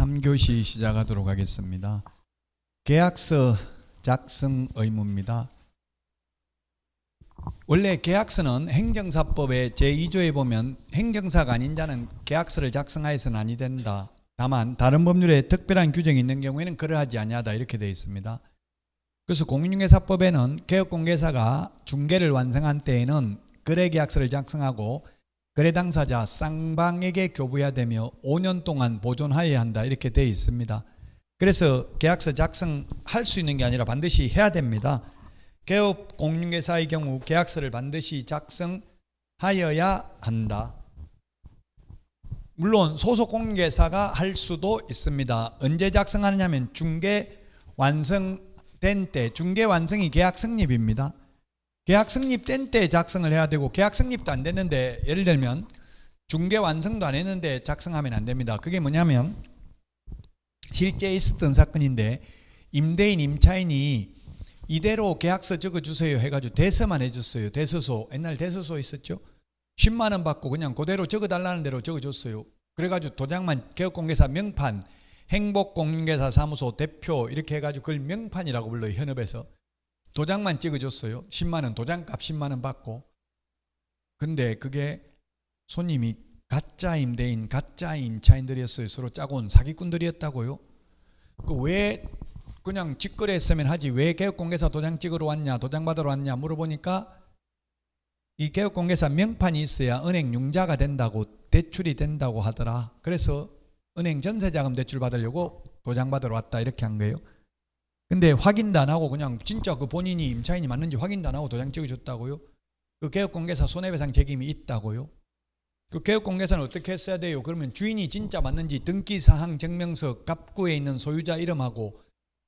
3교시 시작하도록 하겠습니다. 계약서 작성 의무입니다. 원래 계약서는 행정사법의 제2조에 보면 행정사가 아닌 자는 계약서를 작성하여서는 아니 된다. 다만 다른 법률에 특별한 규정이 있는 경우에는 그러하지 아니하다 이렇게 되어 있습니다. 그래서 공인중개사법에는 개업공개사가 중개를 완성한 때에는 거래계약서를 작성하고 거래 당사자 쌍방에게 교부해야 되며 5년 동안 보존하여야 한다 이렇게 되어 있습니다. 그래서 계약서 작성할 수 있는 게 아니라 반드시 해야 됩니다. 개업 공인중개사의 경우 계약서를 반드시 작성하여야 한다. 물론 소속 공인중개사가 할 수도 있습니다. 언제 작성하느냐면 중개 완성된 때, 중개 완성이 계약 성립입니다. 계약 성립된 때 작성을 해야 되고 계약 성립도 안 됐는데 예를 들면 중개 완성도 안 했는데 작성하면 안 됩니다. 그게 뭐냐면 실제 있었던 사건인데 임대인 임차인이 이대로 계약서 적어주세요 해가지고 대서만 해줬어요. 대서소, 옛날 대서소 있었죠. 10만 원 받고 그냥 그대로 적어달라는 대로 적어줬어요. 그래가지고 도장만 개업공개사 명판, 행복공인중개사 사무소 대표 이렇게 해가지고 그걸 명판이라고 불러요. 현업에서. 도장만 찍어줬어요. 10만 원, 도장값 10만 원 받고. 근데 그게 손님이 가짜 임대인, 가짜 임차인들이었어요. 서로 짜고 온 사기꾼들이었다고요. 그 왜 그냥 직거래 했으면 하지 왜 개업공개사 도장 찍으러 왔냐, 도장 받으러 왔냐 물어보니까 이 개업공개사 명판이 있어야 은행 융자가 된다고, 대출이 된다고 하더라. 그래서 은행 전세자금 대출 받으려고 도장 받으러 왔다 이렇게 한 거예요. 근데 확인도 안 하고 그냥 진짜 그 본인이 임차인이 맞는지 확인도 안 하고 도장 찍어줬다고요. 그 개업공개사 손해배상 책임이 있다고요. 그 개업공개사는 어떻게 했어야 돼요? 그러면 주인이 진짜 맞는지 등기사항 증명서 갑구에 있는 소유자 이름하고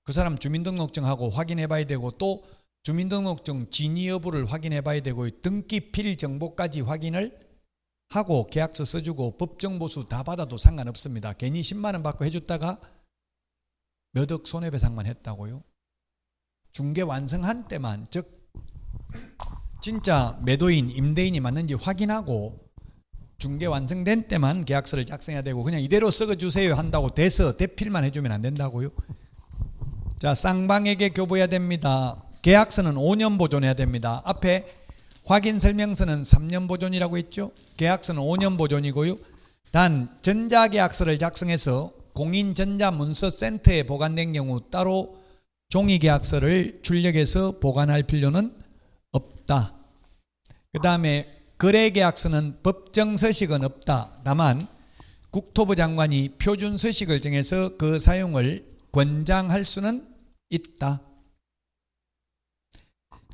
그 사람 주민등록증하고 확인해 봐야 되고 또 주민등록증 진위 여부를 확인해 봐야 되고 등기필 정보까지 확인을 하고 계약서 써주고 법정보수 다 받아도 상관없습니다. 괜히 10만 원 받고 해줬다가 몇 억 손해배상만 했다고요. 중개 완성한 때만, 즉 진짜 매도인, 임대인이 맞는지 확인하고 중개 완성된 때만 계약서를 작성해야 되고 그냥 이대로 써주세요 한다고 대서, 대필만 해주면 안 된다고요. 자, 쌍방에게 교부해야 됩니다. 계약서는 5년 보존해야 됩니다. 앞에 확인설명서는 3년 보존이라고 했죠. 계약서는 5년 보존이고요. 단 전자계약서를 작성해서 공인전자문서센터에 보관된 경우 따로 종이계약서를 출력해서 보관할 필요는 없다. 그 다음에 거래계약서는 법정서식은 없다. 다만 국토부 장관이 표준서식을 정해서 그 사용을 권장할 수는 있다.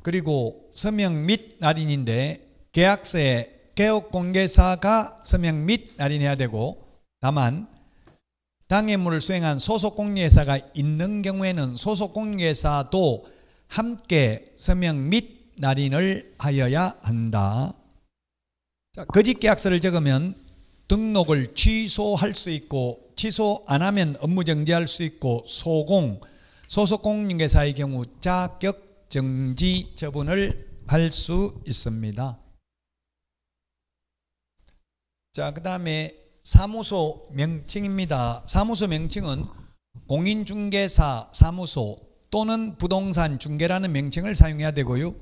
그리고 서명 및 날인인데 계약서에 개업공개사가 서명 및 날인해야 되고 다만 당해물을 수행한 소속공인중개사가 있는 경우에는 소속공인중개사도 함께 서명 및 날인을 하여야 한다. 자, 거짓계약서를 적으면 등록을 취소할 수 있고 취소 안 하면 업무 정지할 수 있고 소공, 소속공인중개사의 경우 자격 정지 처분을 할 수 있습니다. 자, 그 다음에 사무소 명칭입니다. 사무소 명칭은 공인중개사 사무소 또는 부동산 중개라는 명칭을 사용해야 되고요.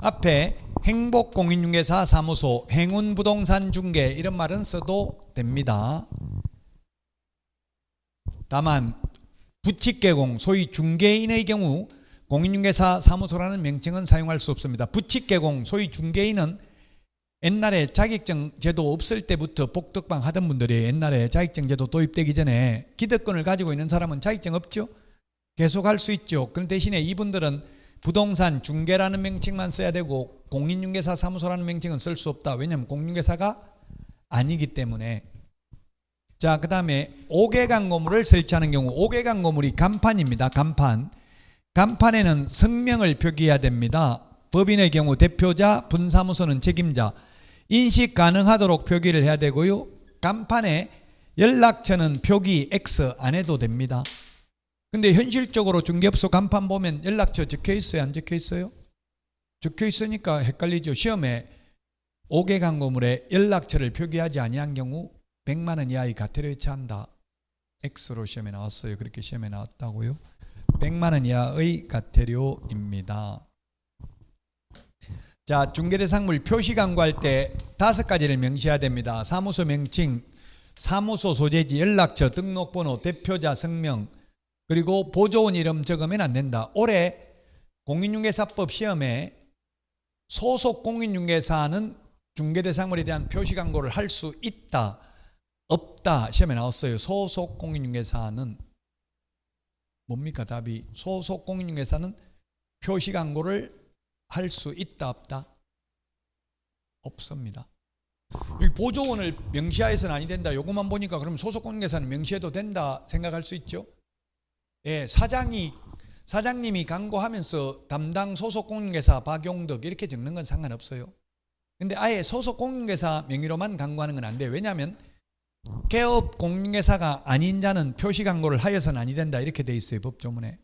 앞에 행복공인중개사 사무소, 행운부동산 중개 이런 말은 써도 됩니다. 다만 부칙개공, 소위 중개인의 경우 공인중개사 사무소라는 명칭은 사용할 수 없습니다. 부칙개공, 소위 중개인은 옛날에 자격증 제도 없을 때부터 복덕방 하던 분들이 옛날에 자격증 제도 도입되기 전에 기득권을 가지고 있는 사람은 자격증 없죠? 계속 할 수 있죠. 그 대신에 이분들은 부동산 중개라는 명칭만 써야 되고 공인중개사 사무소라는 명칭은 쓸 수 없다. 왜냐하면 공인중개사가 아니기 때문에. 자, 그 다음에 5개간 고물을 설치하는 경우 5개간 고물이 간판입니다. 간판. 간판에는 성명을 표기해야 됩니다. 법인의 경우 대표자, 분사무소는 책임자. 인식 가능하도록 표기를 해야 되고요. 간판에 연락처는 표기 X 안 해도 됩니다. 근데 현실적으로 중개업소 간판 보면 연락처 적혀 있어요? 안 적혀 있어요? 적혀 있으니까 헷갈리죠. 시험에 5개간 고물에 연락처를 표기하지 아니한 경우 100만 원 이하의 과태료에 처한다. X로 시험에 나왔어요. 그렇게 시험에 나왔다고요. 100만 원 이하의 과태료입니다. 자, 중개대상물 표시 광고할 때 5가지를 명시해야 됩니다. 사무소 명칭, 사무소 소재지, 연락처, 등록번호, 대표자 성명, 그리고 보조원 이름 적으면 안 된다. 올해 공인중개사법 시험에 소속 공인중개사는 중개대상물에 대한 표시 광고를 할 수 있다, 없다 시험에 나왔어요. 소속 공인중개사는 뭡니까? 답이 소속 공인중개사는 표시 광고를 할 수 있다, 없다? 없습니다. 여기 보조원을 명시하여서는 아니 된다. 요것만 보니까 그럼 소속 공인중개사는 명시해도 된다 생각할 수 있죠. 예, 사장님이 광고하면서 담당 소속 공인중개사 박용덕 이렇게 적는 건 상관없어요. 근데 아예 소속 공인중개사 명의로만 광고하는 건 안 돼요. 왜냐하면 개업 공인중개사가 아닌 자는 표시 광고를 하여서는 아니 된다 이렇게 돼 있어요. 법조문에.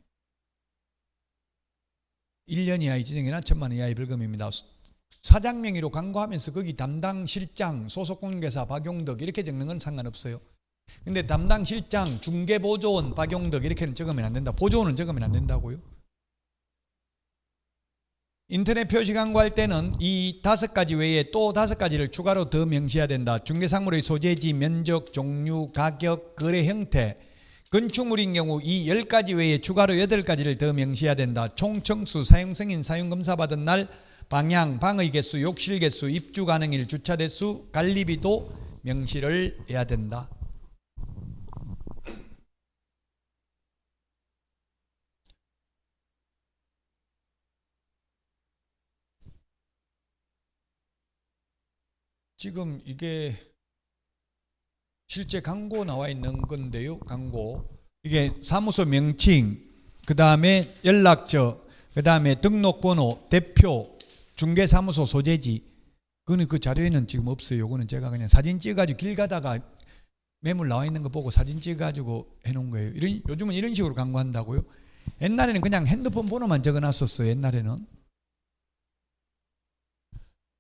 1년 이하의 징역이나 1,000만 원 이하의 벌금입니다. 사장 명의로 광고하면서 거기 담당 실장 소속 공인중개사 박용덕 이렇게 적는 건 상관없어요. 근데 담당 실장 중개보조원 박용덕 이렇게는 적으면 안 된다. 보조원은 적으면 안 된다고요. 인터넷 표시 광고할 때는 이 5가지 외에 또 5가지를 추가로 더 명시해야 된다. 중개상물의 소재지, 면적, 종류, 가격, 거래 형태, 건축물인 경우 이 10가지 외에 추가로 8가지를 더 명시해야 된다. 총청수, 사용승인, 사용검사 받은 날, 방향, 방의 개수, 욕실 개수, 입주 가능일, 주차 대수, 관리비도 명시를 해야 된다. 지금 이게 실제 광고 나와 있는 건데요. 광고. 이게 사무소 명칭, 그 다음에 연락처, 그 다음에 등록번호, 대표, 중개사무소 소재지. 그거는 그 자료에는 지금 없어요. 이거는 제가 그냥 사진 찍어가지고 길 가다가 매물 나와 있는 거 보고 사진 찍어가지고 해놓은 거예요. 요즘은 이런 식으로 광고한다고요. 옛날에는 그냥 핸드폰 번호만 적어놨었어요. 옛날에는.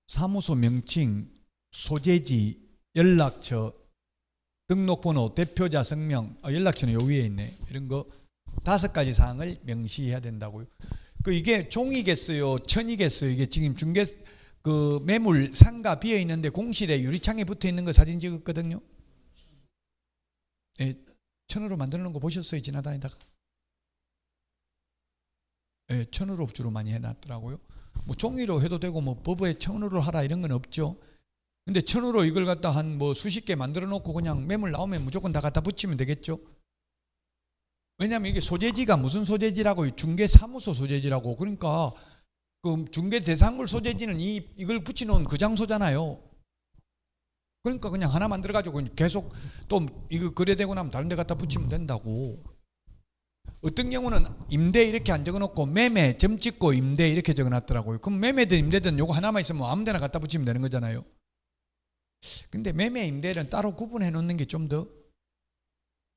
사무소 명칭, 소재지, 연락처, 등록번호, 대표자 성명, 연락처는 요 위에 있네. 이런 거 5가지 사항을 명시해야 된다고요. 이게 종이겠어요, 천이겠어요. 이게 지금 중개 그 매물 상가 비어 있는데 공실에 유리창에 붙어 있는 거 사진 찍었거든요. 예, 천으로 만드는 거 보셨어요, 지나다니다가? 예, 천으로 주로 많이 해놨더라고요. 뭐 종이로 해도 되고 뭐 법에 천으로 하라 이런 건 없죠. 근데 천으로 이걸 갖다 한 뭐 수십 개 만들어 놓고 그냥 매물 나오면 무조건 다 갖다 붙이면 되겠죠. 왜냐하면 이게 소재지가 무슨 소재지라고, 중개사무소 소재지라고. 그러니까 그 중개대상물 소재지는 이걸 붙여놓은 그 장소잖아요. 그러니까 그냥 하나 만들어 가지고 계속 또 이거 거래되고 나면 다른 데 갖다 붙이면 된다고. 어떤 경우는 임대 이렇게 안 적어놓고 매매 점 찍고 임대 이렇게 적어놨더라고요. 그럼 매매든 임대든 요거 하나만 있으면 아무 데나 갖다 붙이면 되는 거잖아요. 근데 매매 임대는 따로 구분해 놓는 게 좀 더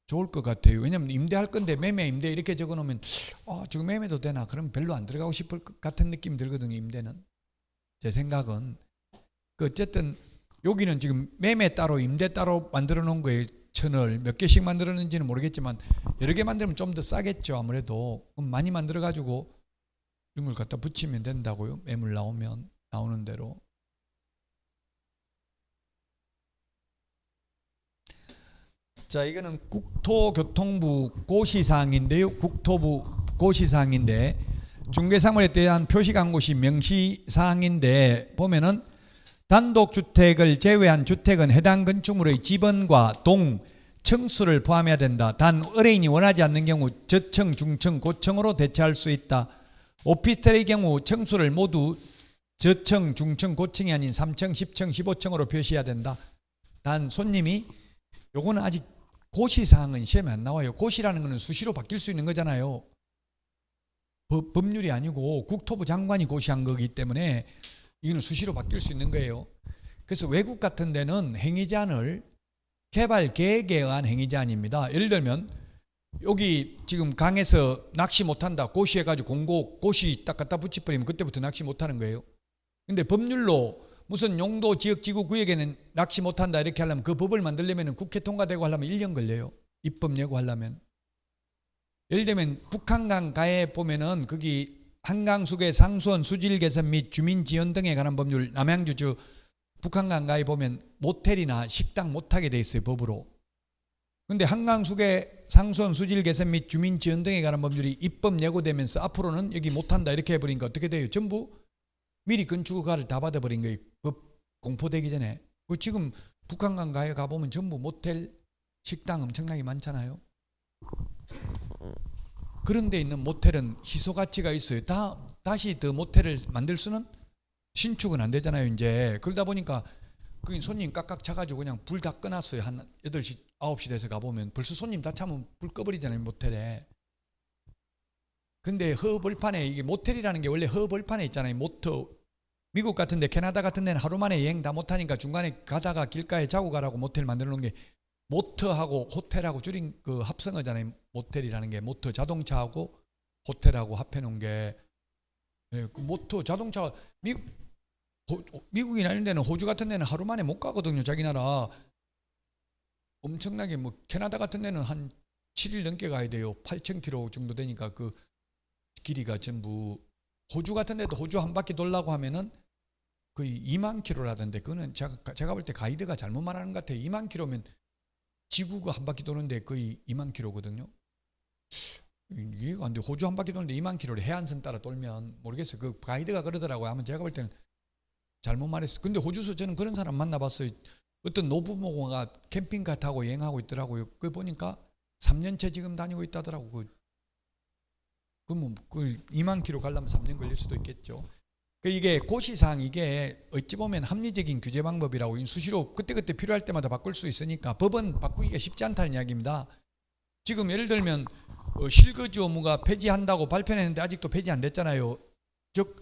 좋을 것 같아요. 왜냐하면 임대할 건데 매매 임대 이렇게 적어 놓으면 지금 매매도 되나? 그럼 별로 안 들어가고 싶을 것 같은 느낌이 들거든요. 임대는. 제 생각은 어쨌든 여기는 지금 매매 따로 임대 따로 만들어 놓은 거예요. 천을 몇 개씩 만들었는지는 모르겠지만 여러 개 만들면 좀 더 싸겠죠. 아무래도 그럼 많이 만들어 가지고 이런 걸 갖다 붙이면 된다고요. 매물 나오면 나오는 대로. 자, 이거는 국토교통부 고시사항인데요. 국토부 고시사항인데 중개사물에 대한 표시광고 시 명시사항인데 보면은 단독주택을 제외한 주택은 해당 건축물의 지번과 동, 층수를 포함해야 된다. 단 의뢰인이 원하지 않는 경우 저층, 중층, 고층으로 대체할 수 있다. 오피스텔의 경우 층수를 모두 저층, 중층, 고층이 아닌 3층, 10층, 15층으로 표시해야 된다. 단 손님이 요거는 아직 고시사항은 시험에 안 나와요. 고시라는 것은 수시로 바뀔 수 있는 거잖아요. 법률이 아니고 국토부 장관이 고시한 거기 때문에 이거는 수시로 바뀔 수 있는 거예요. 그래서 외국 같은 데는 행위제한을 개발 계획에 의한 행위제한입니다. 예를 들면 여기 지금 강에서 낚시 못한다 고시해가지고 공고 고시 딱 갖다 붙여버리면 그때부터 낚시 못하는 거예요. 근데 법률로 무슨 용도 지역 지구 구역에는 낚시 못한다 이렇게 하려면 그 법을 만들려면 국회 통과되고 하려면 1년 걸려요. 입법 예고하려면. 예를 들면 북한강 가에 보면은 거기 한강수계 상수원 수질 개선 및 주민 지원 등에 관한 법률, 남양주주 북한강 가에 보면 모텔이나 식당 못하게 돼 있어요, 법으로. 근데 한강수계 상수원 수질 개선 및 주민 지원 등에 관한 법률이 입법 예고되면서 앞으로는 여기 못한다 이렇게 해버리니까 어떻게 돼요? 전부 미리 건축 허가를 다 받아버린 거예요. 법 공포되기 전에. 그 지금 북한강 가에 가보면 전부 모텔, 식당 엄청나게 많잖아요. 그런 데 있는 모텔은 희소 가치가 있어요. 다시 더 모텔을 만들 수는 신축은 안 되잖아요, 이제. 그러다 보니까 그 손님 깍깍 차가지고 그냥 불 다 꺼놨어요. 한 8시, 9시 돼서 가보면 벌써 손님 다 차면 불 꺼버리잖아요, 모텔에. 근데 허벌판에, 이게 모텔이라는 게 원래 허벌판에 있잖아요. 모터. 미국 같은 데, 캐나다 같은 데는 하루 만에 여행 다 못하니까 중간에 가다가 길가에 자고 가라고 모텔 만들어 놓은 게 모터하고 호텔하고 줄인 그 합성어잖아요. 모텔이라는 게 모터 자동차하고 호텔하고 합해 놓은 게. 예, 그 모터 자동차 미국이나 이런 데는, 호주 같은 데는 하루 만에 못 가거든요. 자기 나라 엄청나게, 뭐 캐나다 같은 데는 한 7일 넘게 가야 돼요. 8,000km 정도 되니까 그 길이가 전부. 호주 같은 데도 호주 한 바퀴 돌라고 하면은 거의 2만 킬로라던데, 그거는 제가 볼 때 가이드가 잘못 말하는 것 같아요. 2만 킬로면 지구가 한 바퀴 도는데 거의 2만 킬로거든요. 이해가 안 돼. 호주 한 바퀴 도는데 2만 킬로를 해안선 따라 돌면, 모르겠어요. 그 가이드가 그러더라고요. 아마 제가 볼 때는 잘못 말했어요. 근데 호주에서 저는 그런 사람 만나봤어요. 어떤 노부모가 캠핑카 타고 여행하고 있더라고요. 그 보니까 3년째 지금 다니고 있다더라고. 그러면 그 2만 킬로 가려면 3년 걸릴 수도 있겠죠. 이게 고시사항, 이게 어찌 보면 합리적인 규제 방법이라고 수시로 그때그때 필요할 때마다 바꿀 수 있으니까 법은 바꾸기가 쉽지 않다는 이야기입니다. 지금 예를 들면 실거주 의무가 폐지한다고 발표했는데 아직도 폐지 안 됐잖아요. 즉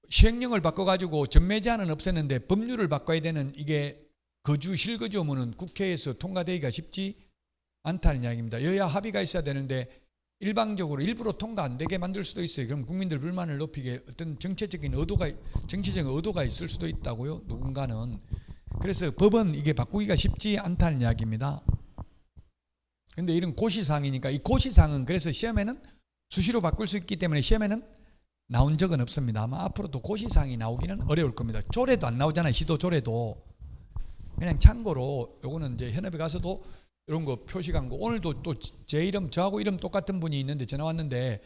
시행령을 바꿔가지고 전매 제한은 없앴는데 법률을 바꿔야 되는, 이게 거주 실거주 의무는 국회에서 통과되기가 쉽지 않다는 이야기입니다. 여야 합의가 있어야 되는데 일방적으로 일부러 통과 안 되게 만들 수도 있어요. 그럼 국민들 불만을 높이게 어떤 정치적인 의도가 있을 수도 있다고요, 누군가는. 그래서 법은 이게 바꾸기가 쉽지 않다는 이야기입니다. 근데 이런 고시사항이니까, 이 고시사항은 그래서 시험에는 수시로 바꿀 수 있기 때문에 시험에는 나온 적은 없습니다. 아마 앞으로도 고시사항이 나오기는 어려울 겁니다. 조례도 안 나오잖아요. 시도 조례도. 그냥 참고로 요거는 이제 현업에 가서도 이런 거 표시 광고. 오늘도 또 제 이름, 저하고 이름 똑같은 분이 있는데 전화 왔는데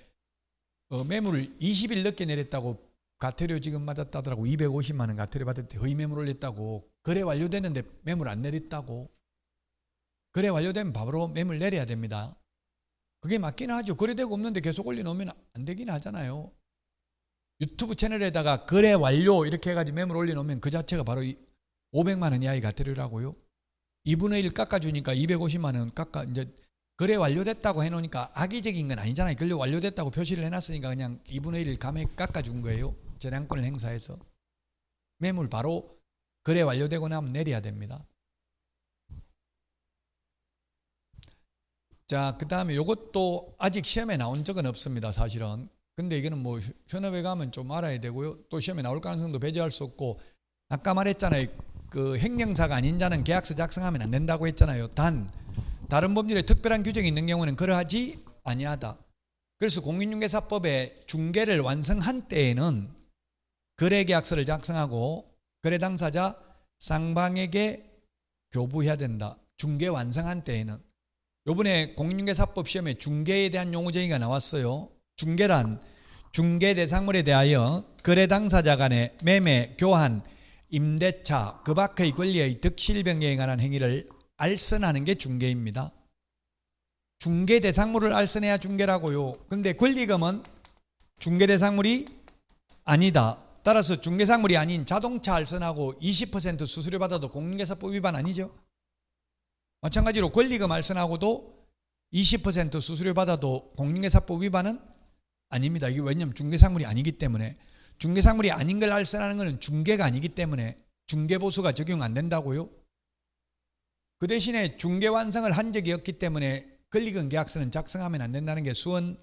매물을 20일 늦게 내렸다고 가태료 지금 맞았다더라고. 250만 원 가태료 받았대. 허위 매물 올렸다고. 거래 완료됐는데 매물 안 내렸다고. 거래 완료되면 바로 매물 내려야 됩니다. 그게 맞긴 하죠. 거래되고 없는데 계속 올려놓으면 안 되긴 하잖아요. 유튜브 채널에다가 거래 완료 이렇게 해가지고 매물 올려놓으면 그 자체가 바로 500만 원 이하의 가태료라고요. 2분의 1 깎아주니까 250만 원 이제 거래 완료됐다고 해놓으니까 악의적인 건 아니잖아요. 거래 완료됐다고 표시를 해놨으니까 그냥 2분의 1 감액 깎아준 거예요. 재량권을 행사해서. 매물 바로 거래 완료되고 나면 내려야 됩니다. 자, 그 다음에 이것도 아직 시험에 나온 적은 없습니다, 사실은. 근데 이거는 뭐 현업에 가면 좀 알아야 되고요. 또 시험에 나올 가능성도 배제할 수 없고, 아까 말했잖아요. 그 행령사가 아닌 자는 계약서 작성하면 안 된다고 했잖아요. 다른 법률에 특별한 규정이 있는 경우는 그러하지 아니하다. 그래서 공인중개사법에 중개를 완성한 때에는 거래계약서를 작성하고 거래 당사자 쌍방에게 교부해야 된다. 중개 완성한 때에는. 요번에 공인중개사법 시험에 중개에 대한 용어 정의가 나왔어요. 중개란 중개 대상물에 대하여 거래 당사자 간의 매매, 교환, 임대차, 그 밖의 권리의 득실 변경에 관한 행위를 알선하는 게 중개입니다. 중개 대상물을 알선해야 중개라고요. 근데 권리금은 중개 대상물이 아니다. 따라서 중개 상물이 아닌 자동차 알선하고 20% 수수료 받아도 공인중개사법 위반 아니죠? 마찬가지로 권리금 알선하고도 20% 수수료 받아도 공인중개사법 위반은 아닙니다. 이게 왜냐하면 중개상물이 아니기 때문에. 중개상물이 아닌 걸 알선하는 것은 중개가 아니기 때문에 중개보수가 적용 안 된다고요. 그 대신에 중개 완성을 한 적이 없기 때문에 권리금 계약서는 작성하면 안 된다는 게 수원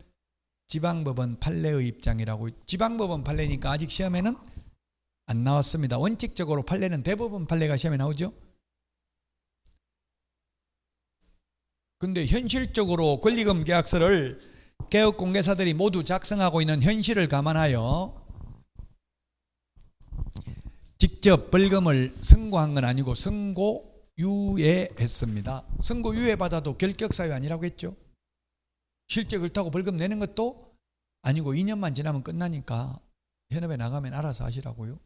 지방법원 판례의 입장이라고. 지방법원 판례니까 아직 시험에는 안 나왔습니다. 원칙적으로 판례는 대법원 판례가 시험에 나오죠. 근데 현실적으로 권리금 계약서를 개업공개사들이 모두 작성하고 있는 현실을 감안하여 직접 벌금을 선고한 건 아니고 선고유예했습니다. 선고유예 받아도 결격사유 아니라고 했죠. 실제 그렇다고 벌금 내는 것도 아니고 2년만 지나면 끝나니까 현업에 나가면 알아서 하시라고요.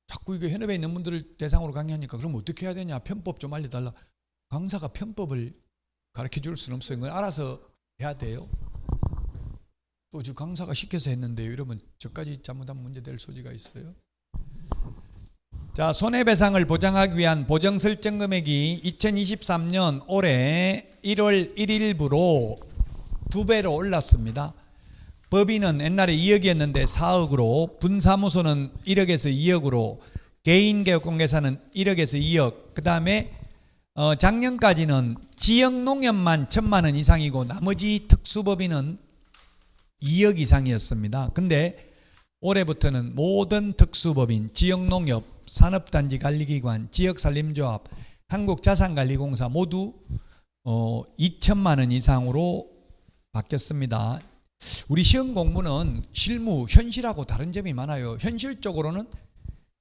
자꾸 이게 현업에 있는 분들을 대상으로 강의하니까 그럼 어떻게 해야 되냐, 편법 좀 알려달라. 강사가 편법을 가르쳐 줄 수는 없어요. 그건 알아서 해야 돼요. 또 지금 강사가 시켜서 했는데요, 이러면 저까지 잘못하면 문제될 소지가 있어요. 자, 손해배상을 보장하기 위한 보정설정금액이 2023년 올해 1월 1일부로 2배로 올랐습니다. 법인은 옛날에 2억이었는데 4억으로, 분사무소는 1억에서 2억으로, 개인개업공개사는 1억에서 2억, 그 다음에 작년까지는 지역농협만 1,000만 원 이상이고 나머지 특수법인은 2억 이상이었습니다. 근데 올해부터는 모든 특수법인, 지역농협, 산업단지관리기관, 지역산림조합, 한국자산관리공사 모두 2천만 원 이상으로 바뀌었습니다. 우리 시험 공부는 실무, 현실하고 다른 점이 많아요. 현실적으로는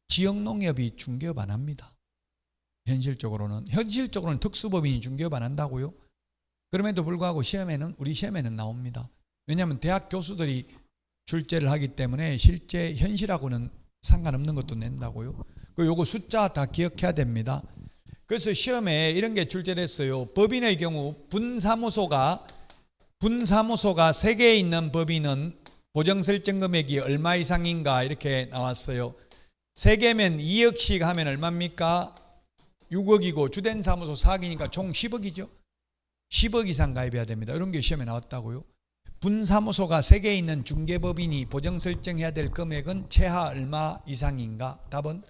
지역농협이 중개업 안 합니다. 현실적으로는 특수법인이 중개업 안 한다고요. 그럼에도 불구하고 우리 시험에는 나옵니다. 왜냐하면 대학 교수들이 출제를 하기 때문에 실제 현실하고는 상관없는 것도 낸다고요. 요거 숫자 다 기억해야 됩니다. 그래서 시험에 이런 게 출제됐어요. 법인의 경우 분사무소가 3개 있는 법인은 보정설정금액이 얼마 이상인가 이렇게 나왔어요. 3개면 2억씩 하면 얼마입니까? 6억이고 주된 사무소 4억이니까 총 10억이죠. 10억 이상 가입해야 됩니다. 이런 게 시험에 나왔다고요. 분사무소가 3개 있는 중개법인이 보정설정해야 될 금액은 최하 얼마 이상인가? 답은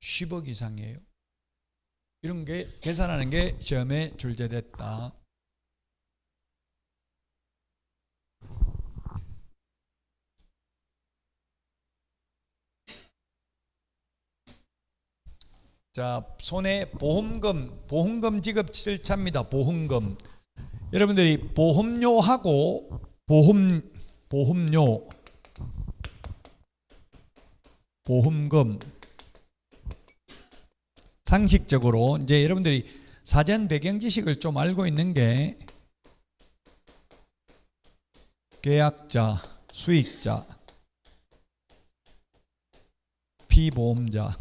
10억 이상이에요. 이런 게 계산하는 게 시험에 출제됐다. 자, 보험금 지급 절차입니다. 보험금. 여러분들이 보험료하고 보험금 상식적으로 이제 여러분들이 사전 배경 지식을 좀 알고 있는 게 계약자, 수익자, 피보험자,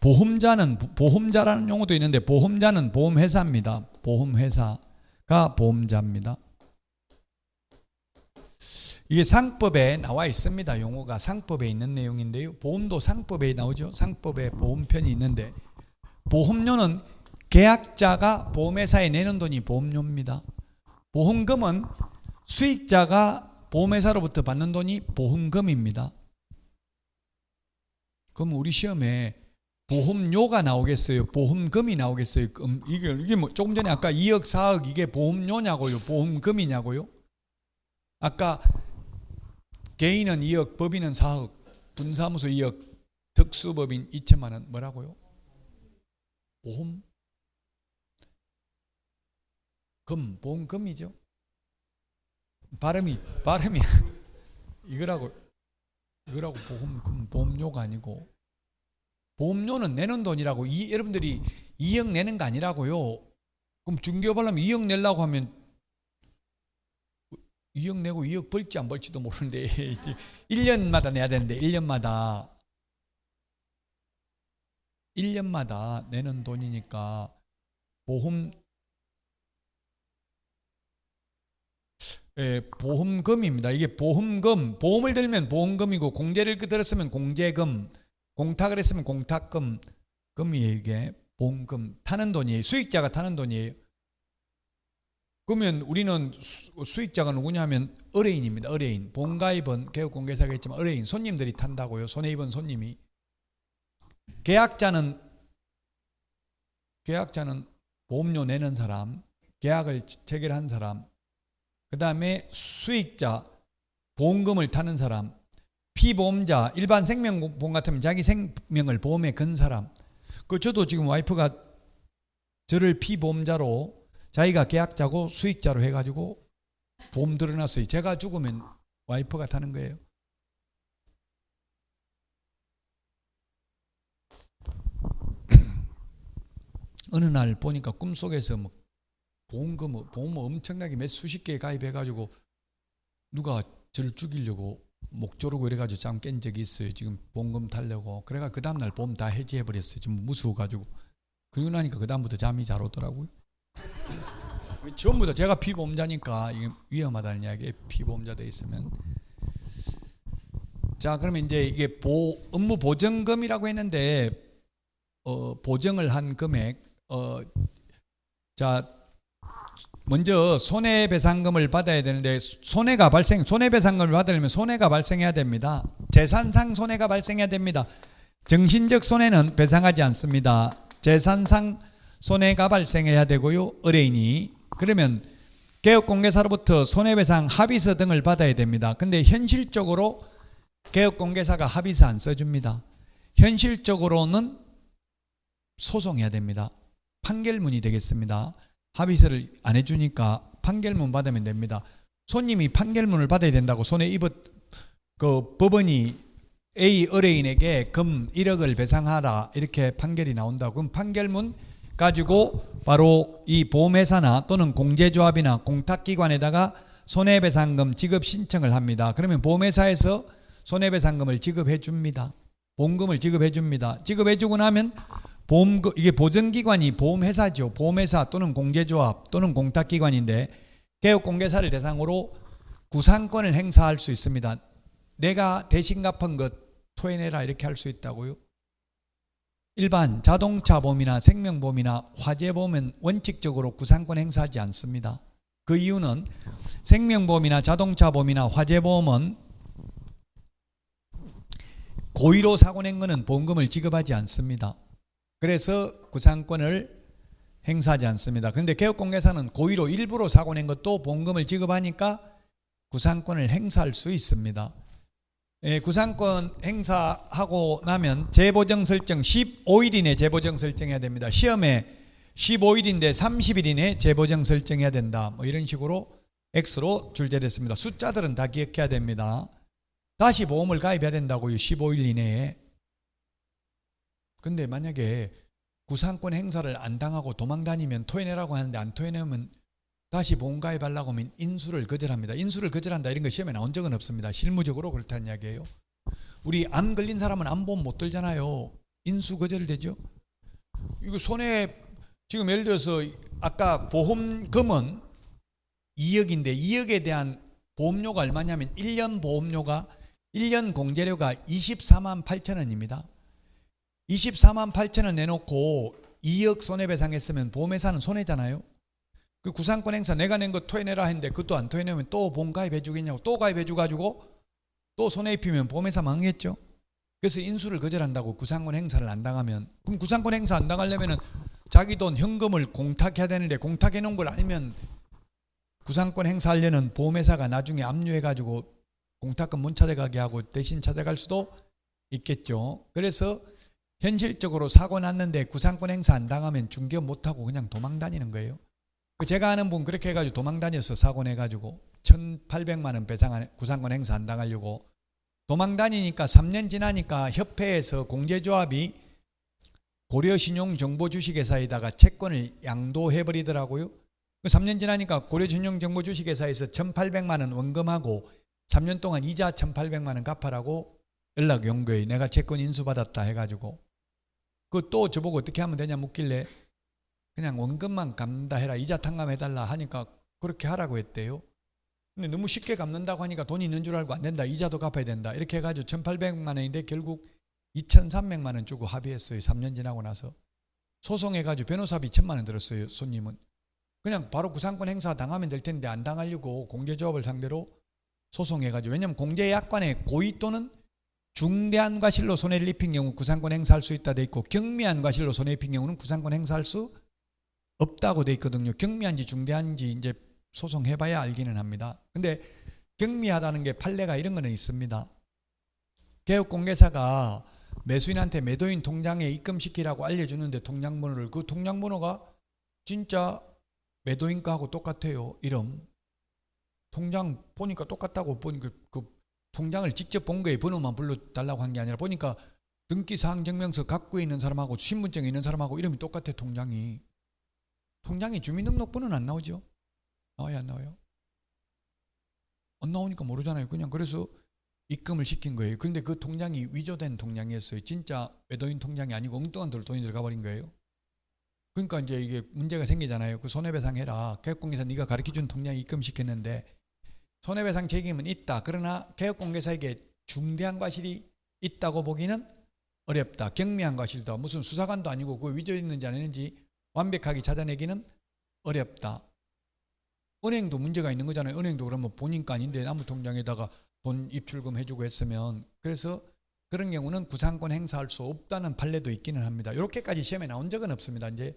보험자라는 용어도 있는데 보험자는 보험회사입니다. 보험회사가 보험자입니다. 이게 상법에 나와 있습니다. 용어가 상법에 있는 내용인데요. 보험도 상법에 나오죠. 상법에 보험편이 있는데 보험료는 계약자가 보험회사에 내는 돈이 보험료입니다. 보험금은 수익자가 보험회사로부터 받는 돈이 보험금입니다. 그럼 우리 시험에 보험료가 나오겠어요? 보험금이 나오겠어요? 이게 뭐 조금 전에 아까 2억, 4억 이게 보험료냐고요? 보험금이냐고요? 아까 개인은 2억, 법인은 4억, 분사무소 2억, 특수법인 2천만 원 뭐라고요? 보험금이죠. 발음이 이거라고 보험료가 아니고 보험료는 내는 돈이라고. 여러분들이 2억 내는 거 아니라고요. 그럼 중개업하려면 2억 내려고 하면 2억 내고 2억 벌지 안 벌지도 모르는데 1년마다 내야 되는데 1년마다 내는 돈이니까 보험금입니다. 이게 보험을 들면 보험금이고 공제를 들었으면 공제금, 공탁을 했으면 공탁금이에요. 이게 보험금, 타는 돈이에요. 수익자가 타는 돈이에요. 그러면 우리는 수익자가 누구냐 하면 의뢰인입니다. 의뢰인. 보험가입은 개업공개사가 있지만 의뢰인, 손님들이 탄다고요. 손해입은 손님이. 계약자는 보험료 내는 사람, 계약을 체결한 사람, 그 다음에 수익자, 보험금을 타는 사람, 피보험자, 일반 생명보험 같으면 자기 생명을 보험에 건 사람. 저도 지금 와이프가 저를 피보험자로 자기가 계약자고 수익자로 해가지고 보험 들어놨어요. 제가 죽으면 와이프가 타는 거예요. 어느 날 보니까 꿈속에서 뭐 보험 엄청나게 몇 수십 개 가입해가지고 누가 저를 죽이려고 목 조르고 이래가지고 잠 깬 적이 있어요. 지금 보험금 타려고. 그래가 그 다음날 보험 다 해지해버렸어요. 지금 무서워가지고. 그러고 나니까 그 다음부터 잠이 잘 오더라고요. 전부 다 제가 피보험자니까 이게 위험하다는 이야기에 피보험자 돼 있으면. 자, 그러면 이제 이게 업무 보증금이라고 했는데 보증을 한 금액. 자, 먼저 손해배상금을 받아야 되는데 손해배상금을 받으려면 손해가 발생해야 됩니다. 재산상 손해가 발생해야 됩니다. 정신적 손해는 배상하지 않습니다. 재산상 손해가 발생해야 되고요. 의뢰인이. 그러면 개업공개사로부터 손해배상 합의서 등을 받아야 됩니다. 근데 현실적으로 개업공개사가 합의서 안 써줍니다. 현실적으로는 소송해야 됩니다. 판결문이 되겠습니다. 합의서를 안 해주니까 판결문 받으면 됩니다. 손님이 판결문을 받아야 된다고 법원이 A 의뢰인에게 금 1억을 배상하라 이렇게 판결이 나온다고. 그럼 판결문 가지고 바로 이 보험회사나 또는 공제조합이나 공탁기관에다가 손해배상금 지급 신청을 합니다. 그러면 보험회사에서 손해배상금을 지급해 줍니다. 보험금을 지급해 줍니다. 지급해 주고 나면 이게 보증기관이 보험회사죠. 보험회사 또는 공제조합 또는 공탁기관인데 개업공개사를 대상으로 구상권을 행사할 수 있습니다. 내가 대신 갚은 것 토해내라 이렇게 할 수 있다고요. 일반 자동차보험이나 생명보험이나 화재보험은 원칙적으로 구상권 행사하지 않습니다. 그 이유는 생명보험이나 자동차보험이나 화재보험은 고의로 사고 낸 것은 보험금을 지급하지 않습니다. 그래서 구상권을 행사하지 않습니다. 그런데 개업공개사는 고의로 일부러 사고 낸 것도 보험금을 지급하니까 구상권을 행사할 수 있습니다. 구상권 행사하고 나면 재보정 설정 15일 이내 재보정 설정해야 됩니다. 시험에 15일인데 30일 이내 재보정 설정해야 된다. 뭐 이런 식으로 X로 줄제됐습니다. 숫자들은 다 기억해야 됩니다. 다시 보험을 가입해야 된다고요. 15일 이내에. 근데 만약에 구상권 행사를 안 당하고 도망 다니면 토해내라고 하는데 안 토해내면 다시 보험 가입하려고 하면 인수를 거절합니다. 인수를 거절한다 이런 거 시험에 나온 적은 없습니다. 실무적으로 그렇다는 이야기예요. 우리 암 걸린 사람은 암보험 못 들잖아요. 인수 거절되죠. 이거 지금 예를 들어서 아까 보험금은 2억인데 2억에 대한 보험료가 얼마냐면 1년 보험료가 1년 공제료가 24만 8천 원입니다. 24만 8천 원 내놓고 2억 손해배상했으면 보험회사는 손해잖아요. 그 구상권 행사 내가 낸 거 토해내라 했는데 그것도 안 토해내면 또 보험 가입해 주겠냐고. 또 가입해 주가지고 또 손해 입히면 보험회사 망하겠죠. 그래서 인수를 거절한다고. 구상권 행사를 안 당하면. 그럼 구상권 행사 안 당하려면 자기 돈 현금을 공탁해야 되는데 공탁해 놓은 걸 알면 구상권 행사하려는 보험회사가 나중에 압류해가지고 공탁금 못 찾아가게 하고 대신 찾아갈 수도 있겠죠. 그래서 현실적으로 사고 났는데 구상권 행사 안 당하면 중개업 못하고 그냥 도망 다니는 거예요. 제가 아는 분 그렇게 해가지고 도망 다녀서 사고 내가지고 1,800만 원 배상 구상권 행사 안 당하려고 도망 다니니까 3년 지나니까 협회에서 공제조합이 고려신용정보주식회사에다가 채권을 양도해버리더라고요. 3년 지나니까 고려신용정보주식회사에서 1,800만 원 원금하고 3년 동안 이자 1,800만 원 갚아라고 연락이 온 거예요. 내가 채권 인수받았다 해가지고. 또 저보고 어떻게 하면 되냐 묻길래 그냥 원금만 갚는다 해라. 이자 탕감해달라 하니까 그렇게 하라고 했대요. 근데 너무 쉽게 갚는다고 하니까 돈이 있는 줄 알고 안 된다. 이자도 갚아야 된다. 이렇게 해가지고 1,800만 원인데 결국 2,300만 원 주고 합의했어요. 3년 지나고 나서. 소송해가지고 변호사비 1,000만 원 들었어요. 손님은. 그냥 바로 구상권 행사 당하면 될 텐데 안 당하려고 공제조합을 상대로 소송해가지고. 왜냐하면 공제약관에 고의 또는 중대한 과실로 손해를 입힌 경우 구상권 행사할 수 있다 돼 있고 경미한 과실로 손해 입힌 경우는 구상권 행사할 수 없다고 돼 있거든요. 경미한지 중대한지 이제 소송해봐야 알기는 합니다. 근데 경미하다는 게 판례가 이런 거는 있습니다. 개업공개사가 매수인한테 매도인 통장에 입금시키라고 알려주는데 통장번호를, 그 통장번호가 진짜 매도인 거하고 똑같아요. 이름 통장 보니까 똑같다고. 보니까 그 통장을 직접 본 거에 번호만 불러달라고 한 게 아니라 보니까 등기사항증명서 갖고 있는 사람하고 신분증 있는 사람하고 이름이 똑같아. 통장이 주민등록번호는 안 나오죠? 나와요, 안 나와요? 안 나오니까 모르잖아요. 그냥 그래서 입금을 시킨 거예요. 근데 그 통장이 위조된 통장이었어요. 진짜 매도인 통장이 아니고 엉뚱한 데로 돈이 들어가 버린 거예요. 그러니까 이제 이게 문제가 생기잖아요. 그 손해배상 해라. 개업공개사 네가 가르쳐준 통장에 입금시켰는데 손해배상 책임은 있다. 그러나 개업공개사에게 중대한 과실이 있다고 보기는 어렵다. 경미한 과실도, 무슨 수사관도 아니고 그 위조했는지 안 했는지 완벽하게 찾아내기는 어렵다. 은행도 문제가 있는 거잖아요. 은행도 그러면 본인 거 아닌데 남의 통장에다가 돈 입출금 해주고 했으면. 그래서 그런 경우는 구상권 행사할 수 없다는 판례도 있기는 합니다. 이렇게까지 시험에 나온 적은 없습니다. 이제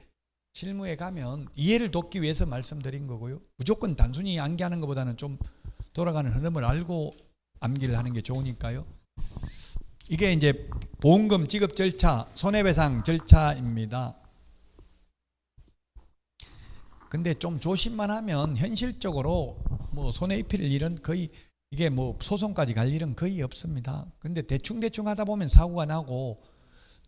실무에 가면 이해를 돕기 위해서 말씀드린 거고요. 무조건 단순히 암기하는 것보다는 좀 돌아가는 흐름을 알고 암기를 하는 게 좋으니까요. 이게 이제 보험금 지급 절차, 손해배상 절차입니다. 근데 좀 조심만 하면 현실적으로 뭐 손해 입힐 일은 거의, 이게 뭐 소송까지 갈 일은 거의 없습니다. 근데 대충 하다 보면 사고가 나고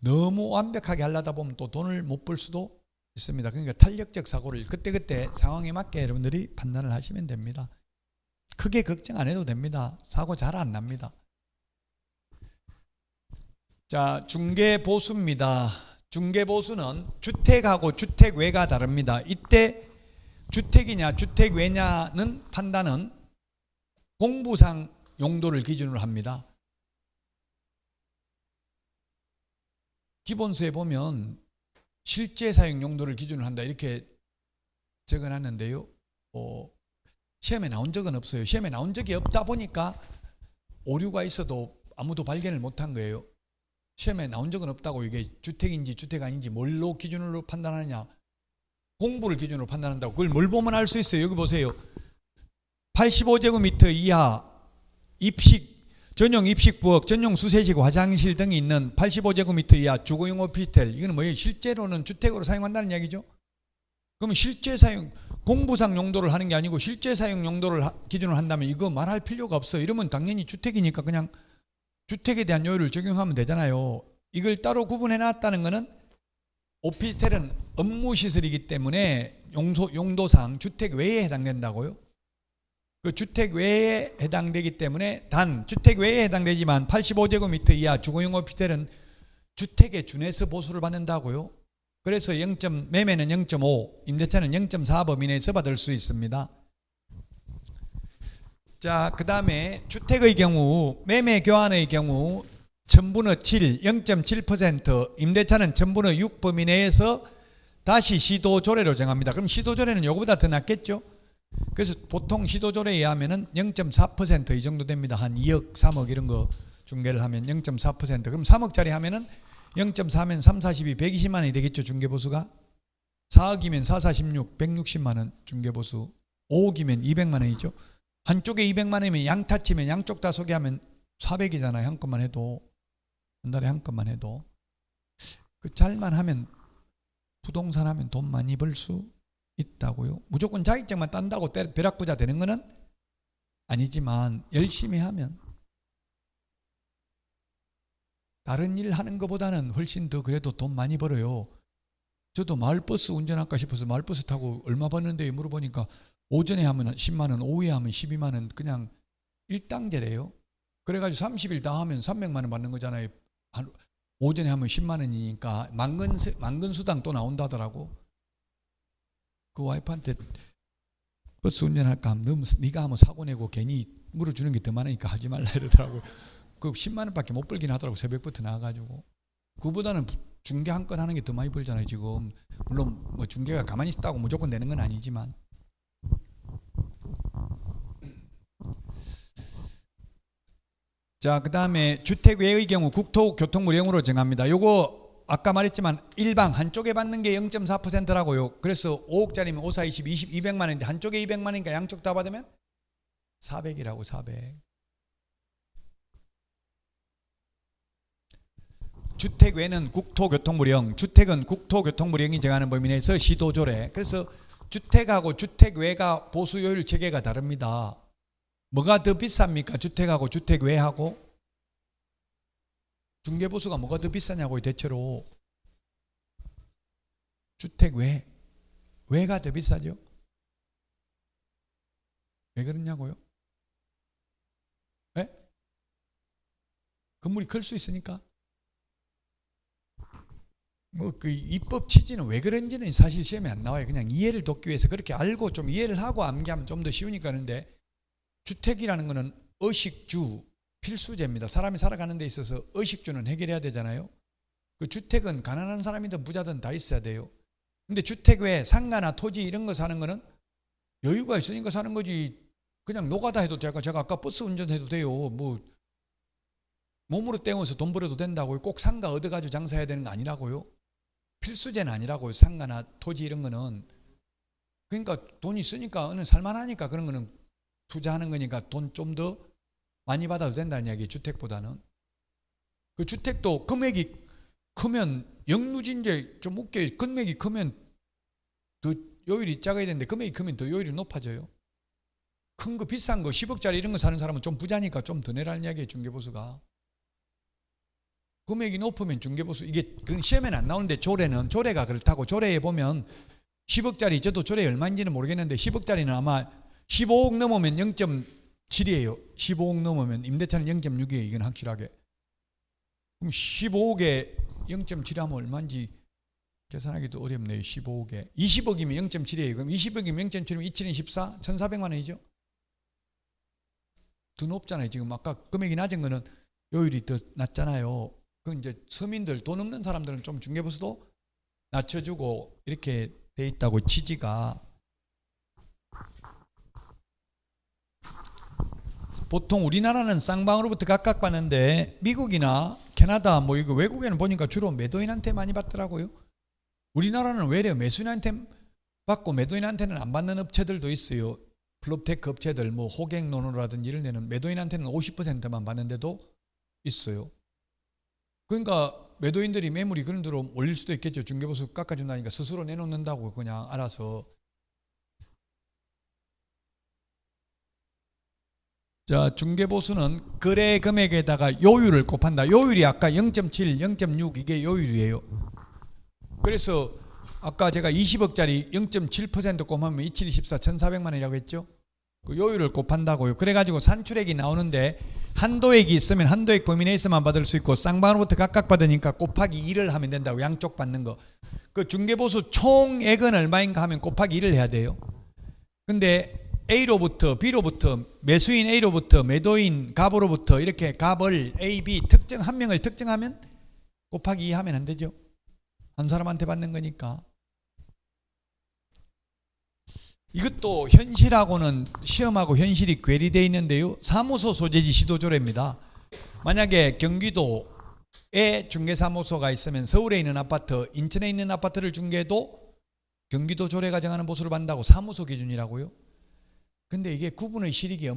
너무 완벽하게 하려다 보면 또 돈을 못 벌 수도 있습니다. 그러니까 탄력적 사고를 그때그때 상황에 맞게 여러분들이 판단을 하시면 됩니다. 크게 걱정 안 해도 됩니다. 사고 잘 안 납니다. 자, 중개보수입니다. 중개보수는 주택하고 주택외가 다릅니다. 이때 주택이냐 주택외냐는 판단은 공부상 용도를 기준으로 합니다. 기본서에 보면 실제 사용 용도를 기준으로 한다 이렇게 적어놨는데요. 시험에 나온 적은 없어요. 시험에 나온 적이 없다 보니까 오류가 있어도 아무도 발견을 못한 거예요. 시험에 나온 적은 없다고. 이게 주택인지 주택 아닌지 뭘로 기준으로 판단하느냐, 공부를 기준으로 판단한다고. 그걸 뭘 보면 알 수 있어요. 여기 보세요. 85제곱미터 이하 전용 입식부엌, 전용 수세식, 화장실 등이 있는 85제곱미터 이하 주거용 오피스텔. 이거는 뭐예요? 실제로는 주택으로 사용한다는 이야기죠. 그러면 실제 사용, 공부상 용도를 하는 게 아니고 실제 사용 용도를 기준으로 한다면 이거 말할 필요가 없어요. 이러면 당연히 주택이니까 그냥 주택에 대한 요율을 적용하면 되잖아요. 이걸 따로 구분해 놨다는 것은 오피스텔은 업무시설이기 때문에 용도상 주택 외에 해당된다고요. 그 주택 외에 해당되기 때문에 단 주택 외에 해당되지만 85제곱미터 이하 주거용 오피스텔은 주택에 준해서 보수를 받는다고요. 그래서 매매는 0.5, 임대차는 0.4 범위 내에서 받을 수 있습니다. 자, 그 다음에 주택의 경우, 매매 교환의 경우 천분의 7, 0.7%, 임대차는 천분의 6 범위 내에서 다시 시도조례로 정합니다. 그럼 시도조례는 요거보다 더 낮겠죠? 그래서 보통 시도조례에 의하면 0.4% 이 정도 됩니다. 한 2억, 3억 이런 거 중개를 하면 0.4%. 그럼 3억짜리 하면은 0.4면 3, 42, 120만 원이 되겠죠, 중개보수가. 4억이면 4, 46, 160만 원 중개보수. 5억이면 200만 원이죠. 한쪽에 200만 원이면 양타 치면 양쪽 다 소개하면 400이잖아요. 한 건만 해도. 한 달에 한 건만 해도. 그 잘만 하면, 부동산 하면 돈 많이 벌 수 있다고요. 무조건 자격증만 딴다고 벼락부자 되는 거는 아니지만 열심히 하면 다른 일 하는 것보다는 훨씬 더 그래도 돈 많이 벌어요. 저도 마을버스 운전할까 싶어서 마을버스 타고 얼마 버는데 물어보니까 오전에 하면 10만 원, 오후에 하면 12만 원, 그냥 일당제래요. 그래가지고 30일 다 하면 300만 원 받는 거잖아요. 오전에 하면 10만 원이니까 만근수당 또 나온다더라고. 그 와이프한테 버스 운전할까 하면 너무 네가 하면 사고 내고 괜히 물어주는 게 더 많으니까 하지 말라 이러더라고요. 그 10만 원밖에 못 벌긴 하더라고. 새벽부터 나와가지고. 그보다는 중개 한 건 하는 게 더 많이 벌잖아요 지금. 물론 뭐 중개가 가만히 있다고 무조건 되는 건 아니지만. 자, 그 다음에 주택 외의 경우 국토교통부령으로 정합니다. 요거 아까 말했지만 일방 한쪽에 받는 게 0.4%라고요. 그래서 5억짜리면 5, 4, 20, 200만 원인데 한쪽에 200만 원이니까 양쪽 다 받으면 400이라고. 400. 주택 외는 국토교통부령, 주택은 국토교통부령이 정하는 범위 내에서 시도조례. 그래서 주택하고 주택 외가 보수요율 체계가 다릅니다. 뭐가 더 비쌉니까? 주택하고 주택 외하고? 중개보수가 뭐가 더 비싸냐고요. 대체로 주택 외가 더 비싸죠. 왜 그러냐고요? 네? 건물이 클 수 있으니까. 뭐 그 입법 취지는 왜 그런지는 사실 시험에 안 나와요. 그냥 이해를 돕기 위해서 그렇게 알고 좀 이해를 하고 암기하면 좀 더 쉬우니까. 하는데 주택이라는 거는 의식주 필수제입니다. 사람이 살아가는 데 있어서 의식주는 해결해야 되잖아요. 그 주택은 가난한 사람이든 부자든 다 있어야 돼요. 근데 주택 외에 상가나 토지 이런 거 사는 거는 여유가 있으니까 사는 거지. 그냥 노가다 해도 제가 아까 버스 운전해도 돼요. 뭐 몸으로 떼어서 돈 벌어도 된다고요. 꼭 상가 얻어가지고 장사해야 되는 거 아니라고요. 필수제는 아니라고요. 상가나 토지 이런 거는. 그러니까 돈이 있으니까 어느 살만하니까 그런 거는 투자하는 거니까 돈 좀 더 많이 받아도 된다는 이야기예요. 주택보다는. 그 주택도 금액이 크면 영루진제 좀 웃겨요. 금액이 크면 더 요율이 작아야 되는데 금액이 크면 더 요율이 높아져요. 큰 거 비싼 거 10억짜리 이런 거 사는 사람은 좀 부자니까 좀 더 내라는 이야기예요. 중개보수가. 금액이 높으면 중개보수, 이게 시험에는 안 나오는데 조례가 그렇다고. 조례에 보면 10억짜리, 저도 조례 얼마인지는 모르겠는데 10억짜리는 아마 15억 넘으면 0.7이에요. 15억 넘으면. 임대차는 0.6이에요. 이건 확실하게. 그럼 15억에 0.7 하면 얼마인지 계산하기도 어렵네요. 15억에 20억이면 0.7이에요. 그럼 20억이면 0.7이면 27은 14, 1,400만 원이죠. 더 높잖아요. 지금 아까 금액이 낮은 거는 요율이 더 낮잖아요. 그 이제 서민들, 돈 없는 사람들은 좀 중개보수도 낮춰주고 이렇게 돼 있다고 취지가. 보통 우리나라는 쌍방으로부터 각각 받는데 미국이나 캐나다 뭐 이거 외국에는 보니까 주로 매도인한테 많이 받더라고요. 우리나라는 외려 매수인한테 받고 매도인한테는 안 받는 업체들도 있어요. 플롭테크 업체들, 뭐 호갱노노라든지 이런 데는 매도인한테는 50%만 받는 데도 있어요. 그러니까 매도인들이 매물이 그런 대로 올릴 수도 있겠죠. 중개보수 깎아준다니까 스스로 내놓는다고 그냥 알아서. 자, 중개보수는 거래 금액에다가 요율을 곱한다. 요율이 아까 0.7, 0.6 이게 요율이에요. 그래서 아까 제가 20억짜리 0.7% 곱하면 27, 24, 1,400만 원이라고 했죠. 그 요율을 곱한다고요. 그래가지고 산출액이 나오는데 한도액이 있으면 한도액 범위 내에서만 받을 수 있고 쌍방으로부터 각각 받으니까 곱하기 1을 하면 된다고. 양쪽 받는 거. 그 중개보수 총액은 얼마인가 하면 곱하기 1을 해야 돼요. 근데 A로부터 B로부터 매수인 A로부터 매도인 갑으로부터 이렇게 갑을 A, B 특정 한 명을 특정하면 곱하기 2 하면 안 되죠. 한 사람한테 받는 거니까. 이것도 현실하고는 시험하고 현실이 괴리되어 있는데요. 사무소 소재지 시도조례입니다. 만약에 경기도에 중개사무소가 있으면 서울에 있는 아파트, 인천에 있는 아파트를 중개해도 경기도 조례가 정하는 보수를 받는다고. 사무소 기준이라고요. 근데 이게 구분의 실익이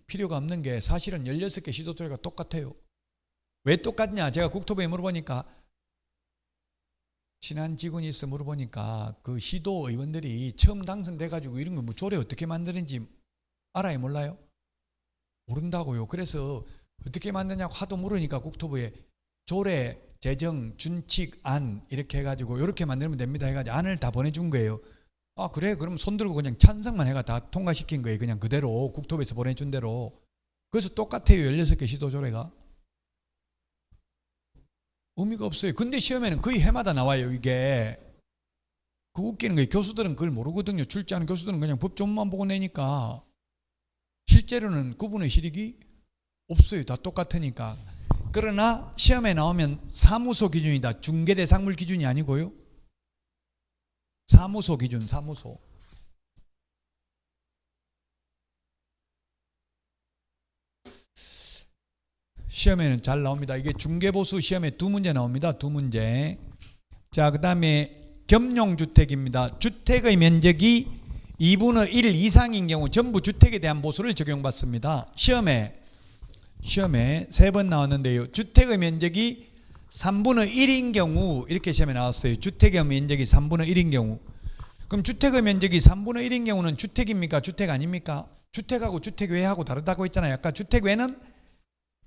필요가 없는 게 사실은 16개 시도조례가 똑같아요. 왜 똑같냐? 제가 국토부에 물어보니까, 친한 직원이 있어 물어보니까 그 시도 의원들이 처음 당선돼가지고 이런 거 뭐 조례 어떻게 만드는지 알아요? 몰라요? 모른다고요. 그래서 어떻게 만드냐고 하도 물으니까 국토부에 조례, 제정, 준칙안 이렇게 해가지고 이렇게 만들면 됩니다 해가지고 안을 다 보내준 거예요. 아 그래? 그럼 손들고 그냥 찬성만 해가 다 통과시킨 거예요. 그냥 그대로 국토부에서 보내준 대로. 그래서 똑같아요. 16개 시도조례가. 의미가 없어요. 근데 시험에는 거의 해마다 나와요. 이게. 그 웃기는 거예요. 교수들은 그걸 모르거든요. 출제하는 교수들은 그냥 법조문만 보고 내니까. 실제로는 구분의 실익이 없어요. 다 똑같으니까. 그러나 시험에 나오면 사무소 기준이다. 중개대상물 기준이 아니고요. 사무소 기준, 사무소. 시험에는 잘 나옵니다. 이게 중개보수 시험에 2문제 나옵니다. 2문제. 자, 그 다음에 겸용주택입니다. 주택의 면적이 2분의 1 이상인 경우 전부 주택에 대한 보수를 적용받습니다. 시험에 3번 나왔는데요. 주택의 면적이 3분의 1인 경우 이렇게 시험에 나왔어요. 주택의 면적이 3분의 1인 경우. 그럼 주택의 면적이 3분의 1인 경우는 주택입니까? 주택 아닙니까? 주택하고 주택외하고 다르다고 했잖아요. 아까 주택외는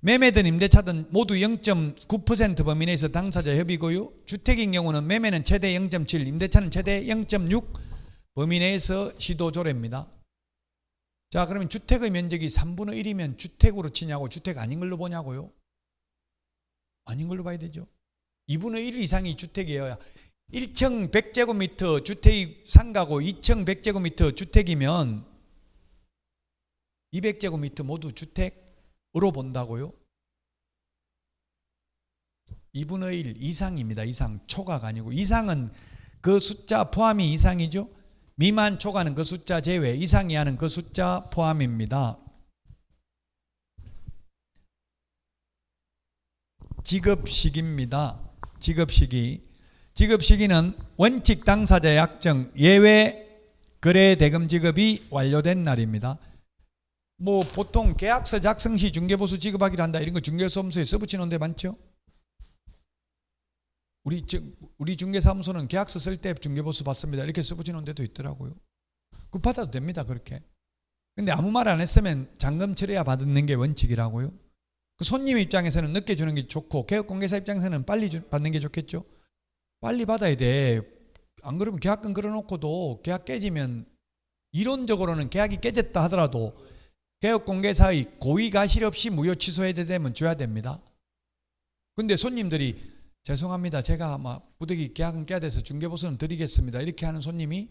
매매든 임대차든 모두 0.9% 범위 내에서 당사자 협의고요. 주택인 경우는 매매는 최대 0.7, 임대차는 최대 0.6 범위 내에서 시도 조례입니다. 자, 그러면 주택의 면적이 3분의 1이면 주택으로 치냐고 주택 아닌 걸로 보냐고요? 아닌 걸로 봐야 되죠. 2분의 1 이상이 주택이어야 1층 100제곱미터 주택이 상가고 2층 100제곱미터 주택이면 200제곱미터 모두 주택으로 본다고요? 2분의 1 이상입니다. 이상. 초과가 아니고. 이상은 그 숫자 포함이 이상이죠. 미만 초과는 그 숫자 제외, 이상 이하는 그 숫자 포함입니다. 지급시기입니다. 지급시기. 지급시기는 원칙 당사자 약정 예외 거래 대금 지급이 완료된 날입니다. 뭐 보통 계약서 작성 시 중개보수 지급하기로 한다 이런 거 중개사무소에 써붙이는 데 많죠. 우리 중개사무소는 계약서 쓸 때 중개보수 받습니다 이렇게 써붙이는 데도 있더라고요. 그 받아도 됩니다 그렇게. 근데 아무 말 안 했으면 잔금 처리야 받는 게 원칙이라고요. 그 손님 입장에서는 늦게 주는 게 좋고 개업공개사 입장에서는 빨리 받는 게 좋겠죠. 빨리 받아야 돼. 안 그러면 계약금 걸어놓고도 계약 깨지면 이론적으로는 계약이 깨졌다 하더라도 개업공개사의 고의가실 없이 무효 취소해야 되면 줘야 됩니다. 근데 손님들이 죄송합니다. 제가 아마 부득이 계약은 깨야 돼서 중개보수는 드리겠습니다. 이렇게 하는 손님이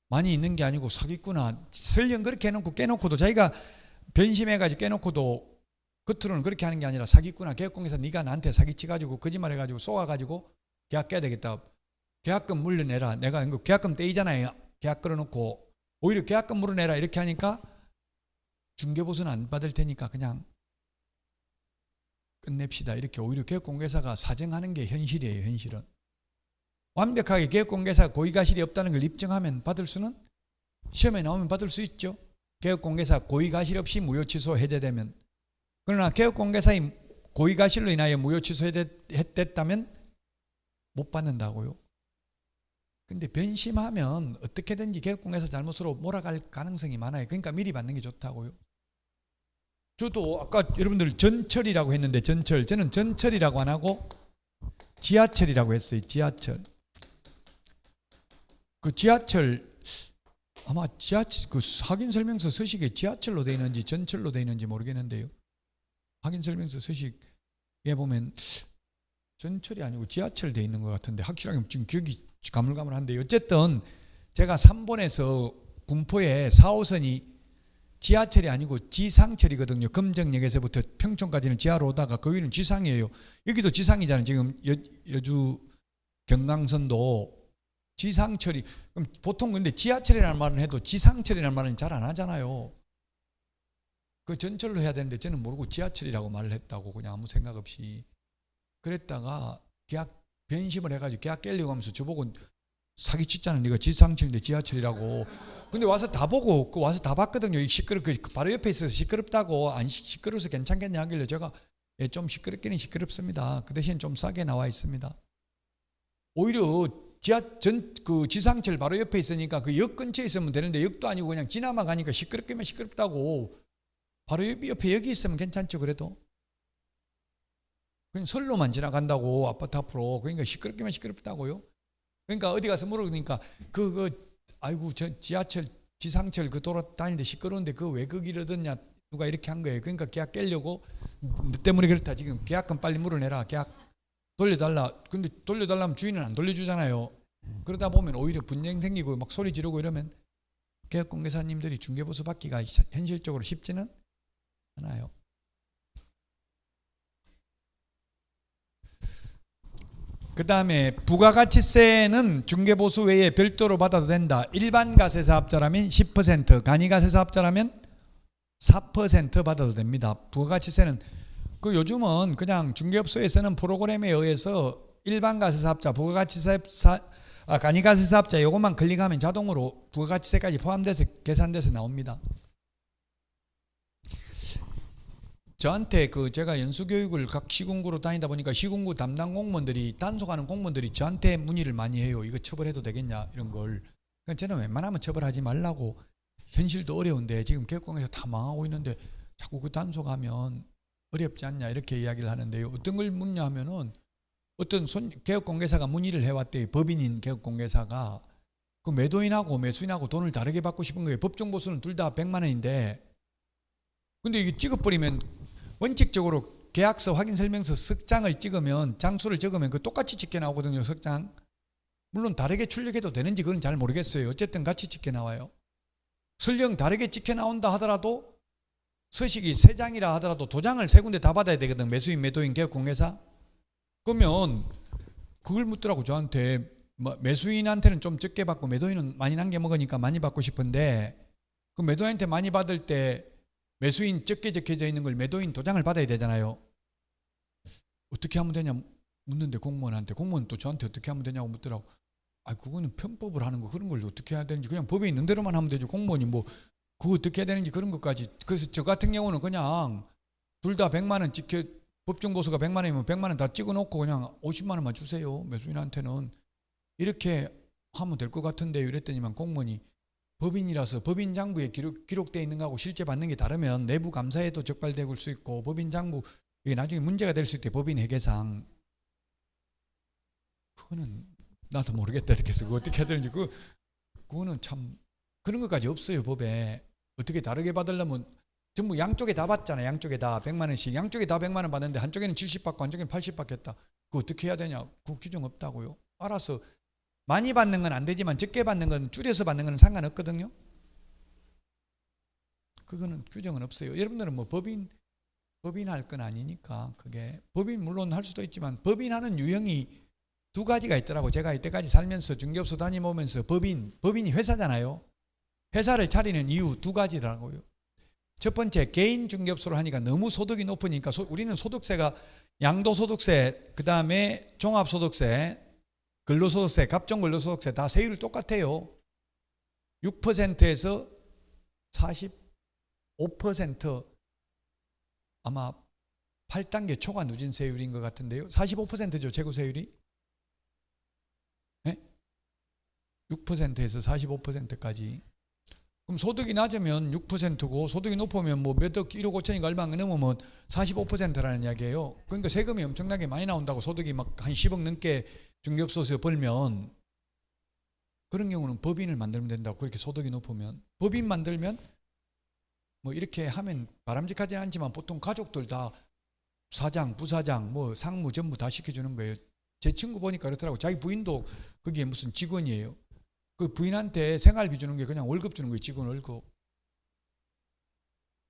많이 있는 게 아니고 사기꾼아. 설령 그렇게 해놓고 깨놓고도 자기가 변심해가지고 깨놓고도 겉으로는 그렇게 하는 게 아니라 사기꾼아. 개업공개사 네가 나한테 사기치가지고 거짓말해가지고 쏘아가지고 계약 깨야 되겠다. 계약금 물려내라. 내가 이거 계약금 떼이잖아요. 계약 걸어놓고 오히려 계약금 물어내라 이렇게 하니까 중개보수는 안 받을 테니까 그냥 끝냅시다. 이렇게 오히려 개업공개사가 사정하는 게 현실이에요. 현실은. 완벽하게 개업공개사가 고의가실이 없다는 걸 입증하면 받을 수는 시험에 나오면 받을 수 있죠. 개업공개사 고의가실 없이 무효 취소 해제되면. 그러나 개업공개사의 고의가실로 인하여 무효 취소됐다면 못 받는다고요. 근데 변심하면 어떻게든지 개업공개사 잘못으로 몰아갈 가능성이 많아요. 그러니까 미리 받는 게 좋다고요. 저도 아까 여러분들 전철이라고 했는데 저는 전철이라고 안 하고 지하철이라고 했어요. 지하철. 그 지하철 아마 지하철 그 확인 설명서 서식에 지하철로 되어 있는지 전철로 되어 있는지 모르겠는데요. 확인 설명서 서식에 보면 전철이 아니고 지하철 되어 있는 것 같은데 확실하게 지금 기억이 가물가물한데 어쨌든 제가 3번에서 군포에 4호선이 지하철이 아니고 지상철이거든요. 금정역에서부터 평촌까지는 지하로 오다가 그 위는 지상이에요. 여기도 지상이잖아요. 지금 여주 경강선도 지상철이. 그럼 보통 근데 지하철이라는 말은 해도 지상철이라는 말은 잘 안 하잖아요. 그 전철로 해야 되는데 저는 모르고 지하철이라고 말을 했다고 그냥 아무 생각 없이 그랬다가 계약 변심을 해가지고 계약 깨려고 하면서 저보고 사기치잖아. 네가 지상철인데 지하철이라고. 근데 와서 다 보고 와서 다 봤거든요. 바로 옆에 있어서 시끄럽다고. 안 시끄러워서 괜찮겠냐 하길래 제가 좀 시끄럽기는 시끄럽습니다. 그 대신 좀 싸게 나와 있습니다. 오히려 지상철 바로 옆에 있으니까 그 역 근처에 있으면 되는데 역도 아니고 그냥 지나만 가니까 시끄럽기만 시끄럽다고. 바로 옆에 여기 있으면 괜찮죠. 그래도 그냥 선로만 지나간다고 아파트 앞으로. 그러니까 시끄럽기만 시끄럽다고요. 그러니까 어디 가서 물어보니까 아이고 저 지하철 지상철 그 돌아다니는데 시끄러운데 그 왜 그 길 얻었냐 누가 이렇게 한 거예요. 그러니까 계약 깨려고 너 때문에 그렇다. 지금 계약금 빨리 물어내라. 계약 돌려달라. 근데 돌려달라면 주인은 안 돌려주잖아요. 그러다 보면 오히려 분쟁 생기고 막 소리 지르고 이러면 계약공개사님들이 중개보수 받기가 현실적으로 쉽지는 않아요. 그 다음에 부가가치세는 중개보수 외에 별도로 받아도 된다. 일반 가세사업자라면 10%, 간이가세사업자라면 4% 받아도 됩니다. 부가가치세는 요즘은 그냥 중개업소에서는 프로그램에 의해서 일반 가세사업자, 간이가세사업자 요것만 클릭하면 자동으로 부가가치세까지 포함돼서 계산돼서 나옵니다. 저한테 제가 연수교육을 각 시군구로 다니다 보니까 시군구 담당 공무원들이 단속하는 공무원들이 저한테 문의를 많이 해요. 이거 처벌해도 되겠냐 이런 걸. 그러니까 저는 웬만하면 처벌하지 말라고. 현실도 어려운데 지금 개혁공에서 다 망하고 있는데 자꾸 그 단속하면 어렵지 않냐 이렇게 이야기를 하는데요. 어떤 걸 묻냐 하면은 어떤 개혁공개사가 문의를 해왔대요. 법인인 개혁공개사가 그 매도인하고 매수인하고 돈을 다르게 받고 싶은 거예요. 법정 보수는 둘 다 100만 원인데 근데 이게 찍어버리면 원칙적으로 계약서 확인설명서 석장을 찍으면 장수를 적으면 그 똑같이 찍게 나오거든요. 석장. 물론 다르게 출력해도 되는지 그건 잘 모르겠어요. 어쨌든 같이 찍게 나와요. 설령 다르게 찍혀 나온다 하더라도 서식이 3장이라 하더라도 도장을 3군데 다 받아야 되거든. 매수인, 매도인, 개혁공개사. 그러면 그걸 묻더라고 저한테. 매수인한테는 좀 적게 받고 매도인은 많이 남겨 먹으니까 많이 받고 싶은데 그 매도인한테 많이 받을 때 매수인 적게 적혀져 있는 걸 매도인 도장을 받아야 되잖아요. 어떻게 하면 되냐 묻는데 공무원 또 저한테 어떻게 하면 되냐고 묻더라고. 그거는 편법을 하는 거 그런 걸 어떻게 해야 되는지 그냥 법에 있는 대로만 하면 되죠. 공무원이 뭐 그거 어떻게 해야 되는지 그런 것까지. 그래서 저 같은 경우는 그냥 둘 다 100만 원 찍혀 법정 보수가 100만 원이면 100만 원 다 찍어놓고 그냥 50만 원만 주세요. 매수인한테는 이렇게 하면 될 것 같은데요. 이랬더니만 공무원이 법인이라서 법인 장부에 기록되어 있는 거하고 실제 받는 게 다르면 내부 감사에도 적발될 수 있고 법인 장부 이게 나중에 문제가 될 수 있대. 법인 회계상. 그거는 나도 모르겠다 이렇게 해서 그거 어떻게 해야 되는지 그거는 참 그런 것까지 없어요. 법에. 어떻게 다르게 받으려면 전부 양쪽에 다 받잖아요. 양쪽에 다 100만 원씩. 양쪽에 다 100만 원 받는데 한쪽에는 70 받고 한쪽에는 80 받겠다. 그거 어떻게 해야 되냐. 그 규정 없다고요. 알아서 많이 받는 건 안 되지만 적게 받는 건 줄여서 받는 건 상관없거든요. 그거는 규정은 없어요. 여러분들은 뭐 법인 할 건 아니니까 그게 법인 물론 할 수도 있지만 법인하는 유형이 2가지가 있더라고. 제가 이때까지 살면서 중개업소 다니면서 법인이 회사잖아요. 회사를 차리는 이유 2가지라고요. 첫 번째 개인 중개업소를 하니까 너무 소득이 높으니까 우리는 소득세가 양도소득세 그 다음에 종합소득세 근로소득세 갑종근로소득세 다 세율이 똑같아요. 6%에서 45% 아마 8단계 초과 누진세율인 것 같은데요. 45%죠 재고세율이. 6%에서 45%까지. 그럼 소득이 낮으면 6%고 소득이 높으면 뭐 몇 억 1억 5천인가 얼마 넘으면 45%라는 이야기예요. 그러니까 세금이 엄청나게 많이 나온다고. 소득이 막 한 10억 넘게 중개업소에서 벌면 그런 경우는 법인을 만들면 된다고. 그렇게 소득이 높으면 법인 만들면 뭐 이렇게 하면 바람직하지는 않지만 보통 가족들 다 사장, 부사장, 뭐 상무 전부 다 시켜주는 거예요. 제 친구 보니까 그렇더라고. 자기 부인도 거기에 무슨 직원이에요. 그 부인한테 생활비 주는 게 그냥 월급 주는 거예요. 직원 월급.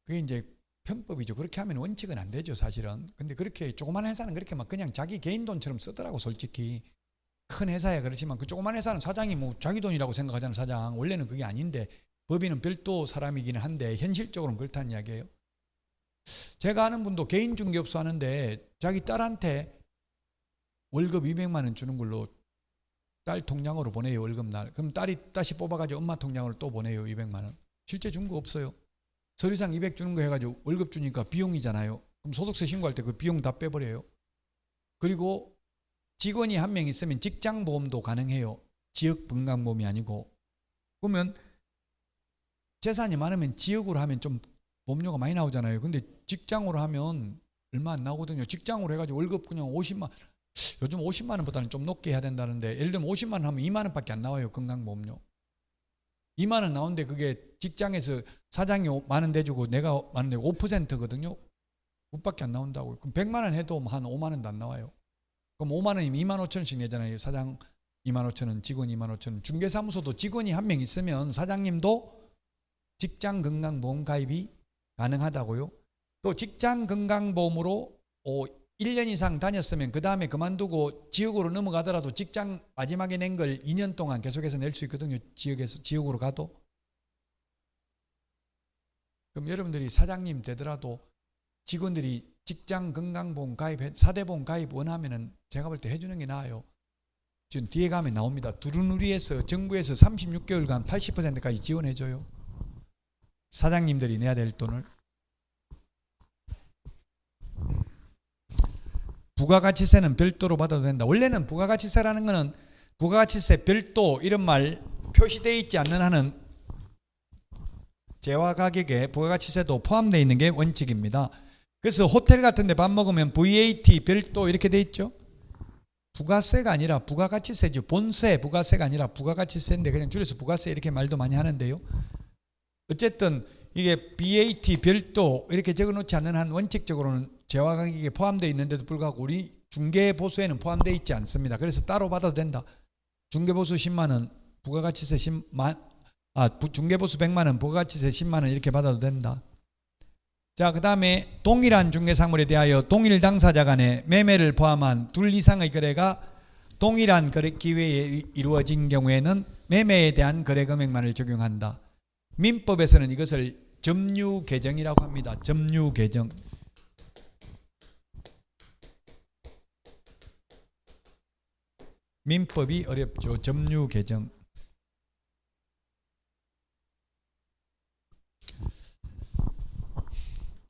그게 이제 편법이죠. 그렇게 하면 원칙은 안 되죠 사실은. 근데 그렇게 조그만 회사는 그렇게 막 그냥 자기 개인 돈처럼 쓰더라고. 솔직히 큰 회사야 그렇지만 그 조그만 회사는 사장이 뭐 자기 돈이라고 생각하잖아요. 사장 원래는 그게 아닌데 법인은 별도 사람이기는 한데 현실적으로는 그렇다는 이야기예요. 제가 아는 분도 개인 중개업소 하는데 자기 딸한테 월급 200만 원 주는 걸로 딸 통장으로 보내요. 월급날. 그럼 딸이 다시 뽑아가지고 엄마 통장으로 또 보내요. 200만 원. 실제 준 거 없어요. 서류상 200 주는 거 해가지고 월급 주니까 비용이잖아요. 그럼 소득세 신고할 때 그 비용 다 빼버려요. 그리고 직원이 한 명 있으면 직장보험도 가능해요. 지역건강보험이 아니고. 그러면 재산이 많으면 지역으로 하면 좀 보험료가 많이 나오잖아요. 근데 직장으로 하면 얼마 안 나오거든요. 직장으로 해가지고 월급 그냥 50만, 요즘 50만 원보다는 좀 높게 해야 된다는데 예를 들면 50만 원 하면 2만 원밖에 안 나와요. 건강보험료. 2만 원 나오는데 그게 직장에서 사장이 만 원 대주고 내가 만 원 내고 5%거든요. 그것밖에 안 나온다고요. 그럼 100만 원 해도 한 5만 원도 안 나와요. 그럼 5만 원이면 2만 5천 원씩 내잖아요. 사장 2만 5천 원, 직원 2만 5천 원. 중개사무소도 직원이 한 명 있으면 사장님도 직장건강보험 가입이 가능하다고요. 또 직장건강보험으로 1년 이상 다녔으면 그 다음에 그만두고 지역으로 넘어가더라도 직장 마지막에 낸 걸 2년 동안 계속해서 낼 수 있거든요. 지역으로 가도. 그럼 여러분들이 사장님 되더라도 직원들이 직장건강보험 가입, 4대보험 가입 원하면은 제가 볼 때 해주는 게 나아요. 지금 뒤에 가면 나옵니다. 두루누리에서 정부에서 36개월간 80%까지 지원해줘요. 사장님들이 내야 될 돈을. 부가가치세는 별도로 받아도 된다. 원래는 부가가치세라는 거는 부가가치세 별도 이런 말 표시되어 있지 않는 한은 재화 가격에 부가가치세도 포함되어 있는 게 원칙입니다. 그래서 호텔 같은 데 밥 먹으면 VAT 별도 이렇게 돼 있죠. 부가세가 아니라 부가가치세죠. 본세 부가세가 아니라 부가가치세인데 그냥 줄여서 부가세 이렇게 말도 많이 하는데요. 어쨌든 이게 VAT 별도 이렇게 적어놓지 않는 한 원칙적으로는 재화 가격에 포함되어 있는데도 불구하고 우리 중개보수에는 포함되어 있지 않습니다. 그래서 따로 받아도 된다. 중개보수 10만 원, 부가가치세 10만, 중개보수 100만 원, 부가가치세 10만 원 이렇게 받아도 된다. 자, 그 다음에 동일한 중개사물에 대하여 동일 당사자 간의 매매를 포함한 둘 이상의 거래가 동일한 거래 기회에 이루어진 경우에는 매매에 대한 거래 금액만을 적용한다. 민법에서는 이것을 점유계정이라고 합니다. 점유계정. 민법이 어렵죠. 점유계정.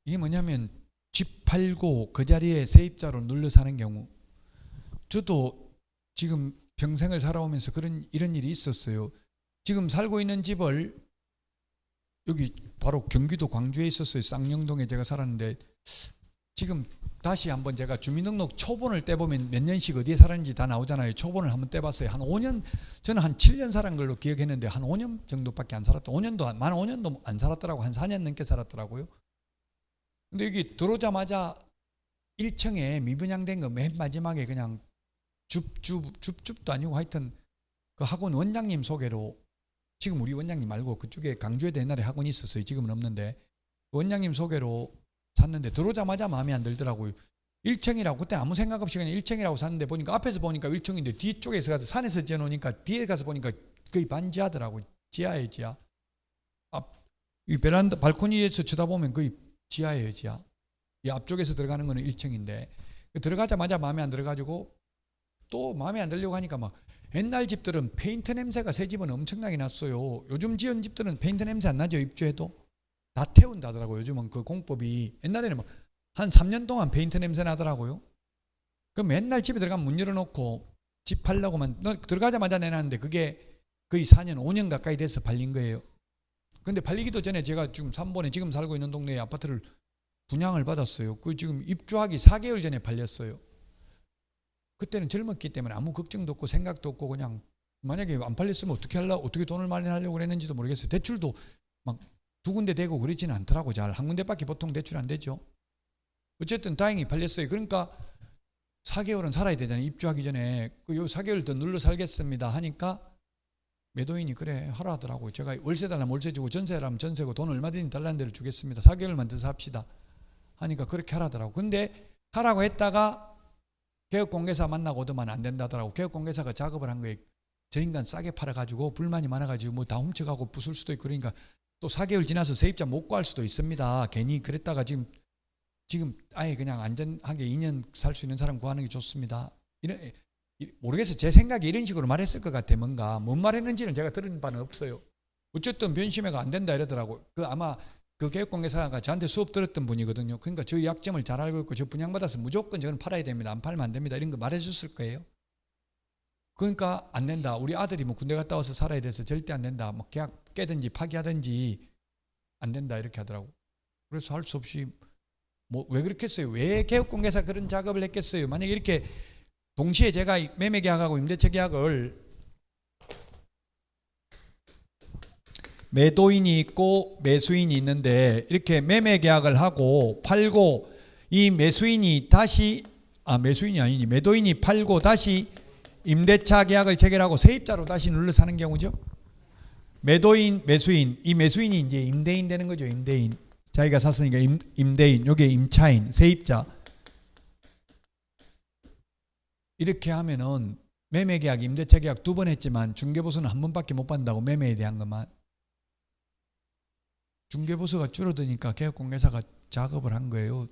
이게 뭐냐면 집 팔고 그 자리에 세입자로 눌러 사는 경우. 저도 지금 평생을 살아오면서 이런 일이 있었어요. 지금 살고 있는 집을 여기 바로 경기도 광주에 있었어요. 쌍용동에 제가 살았는데 지금 다시 한번 제가 주민등록 초본을 떼보면 몇 년씩 어디에 살았는지 다 나오잖아요. 초본을 한번 떼봤어요. 한 5년, 저는 한 7년 살은 걸로 기억했는데 한 5년 정도밖에 안 살았다. 5년도, 만 5년도 안 살았더라고. 한 4년 넘게 살았더라고요. 근데 여기 들어오자마자 1층에 미분양된 거 맨 마지막에 그냥 줍줍도 아니고 하여튼 그 학원 원장님 소개로, 지금 우리 원장님 말고 그쪽에 강주에도 옛날에 학원이 있었어요. 지금은 없는데 그 원장님 소개로 샀는데 들어오자마자 마음에 안 들더라고요. 1층이라고 그때 아무 생각 없이 그냥 1층이라고 샀는데 보니까 앞에서 보니까 1층인데 뒤쪽에서 가서 산에서 지어놓으니까 뒤에 가서 보니까 거의 반지하더라고요. 지하예요, 지하. 이 베란다 발코니에서 쳐다보면 거의 지하예요, 지하. 이 앞쪽에서 들어가는 거는 1층인데 들어가자마자 마음에 안 들어가지고 또 마음에 안 들려고 하니까 막 옛날 집들은 페인트 냄새가 새 집은 엄청나게 났어요. 요즘 지은 집들은 페인트 냄새 안 나죠. 입주해도 다 태운다더라고요. 요즘은 그 공법이. 옛날에는 막 한 3년 동안 페인트 냄새 나더라고요. 그럼 맨날 집에 들어가면 문 열어놓고 집 팔려고만 들어가자마자 내놨는데 그게 거의 4년 5년 가까이 돼서 팔린 거예요. 근데 팔리기도 전에 제가 지금 3번에 지금 살고 있는 동네에 아파트를 분양을 받았어요. 그 지금 입주하기 4개월 전에 팔렸어요. 그때는 젊었기 때문에 아무 걱정도 없고 생각도 없고 그냥 만약에 안 팔렸으면 어떻게 돈을 마련하려고 그랬는지도 모르겠어요. 대출도 막 2군데 되고 그러지는 않더라고. 잘 한 군데밖에 보통 대출 안 되죠. 어쨌든 다행히 팔렸어요. 그러니까 4개월은 살아야 되잖아요. 입주하기 전에 그 4개월 더 눌러 살겠습니다 하니까 매도인이 그래 하라 하더라고요. 제가 월세 달라면 월세 주고 전세 달라면 전세고 돈 얼마든지 달라는 대로 주겠습니다. 4개월만 더 삽시다 하니까 그렇게 하라더라고요. 근데 하라고 했다가 개업공개사 만나고 오더만 안 된다더라고. 개업공개사가 작업을 한 거에 저 인간 싸게 팔아가지고 불만이 많아가지고 뭐 다 훔쳐가고 부술 수도 있고 그러니까 또 4개월 지나서 세입자 못 구할 수도 있습니다. 괜히 그랬다가 지금 아예 그냥 안전하게 2년 살 수 있는 사람 구하는 게 좋습니다. 모르겠어요. 제 생각에 이런 식으로 말했을 것 같아. 뭔 말했는지는 제가 들은 바는 없어요. 어쨌든 변심해가 안 된다 이러더라고. 아마 그 개업공개사가 저한테 수업 들었던 분이거든요. 그러니까 저 약점을 잘 알고 있고 저 분양받아서 무조건 저는 팔아야 됩니다. 안 팔면 안 됩니다. 이런 거 말해줬을 거예요. 그러니까 안 된다. 우리 아들이 뭐 군대 갔다 와서 살아야 돼서 절대 안 된다. 뭐 계약 깨든지 파기하든지 안 된다 이렇게 하더라고. 그래서 할 수 없이 뭐 왜 그렇겠어요? 왜 개업공개사 그런 작업을 했겠어요? 만약에 이렇게 동시에 제가 매매계약하고 임대차 계약을 매도인이 있고 매수인이 있는데 이렇게 매매계약을 하고 팔고 이 매수인이 다시 매수인이 아니니 매도인이 팔고 다시 임대차 계약을 체결하고 세입자로 다시 눌러 사는 경우죠. 매도인, 매수인, 이 매수인이 이제 임대인 되는 거죠. 임대인. 자기가 샀으니까 임대인, 요게 임차인, 세입자. 이렇게 하면은 매매계약, 임대차계약 2번 했지만 중개보수는 1번밖에 못 받는다고. 매매에 대한 것만. 중개보수가 줄어드니까 개업공개사가 작업을 한 거예요.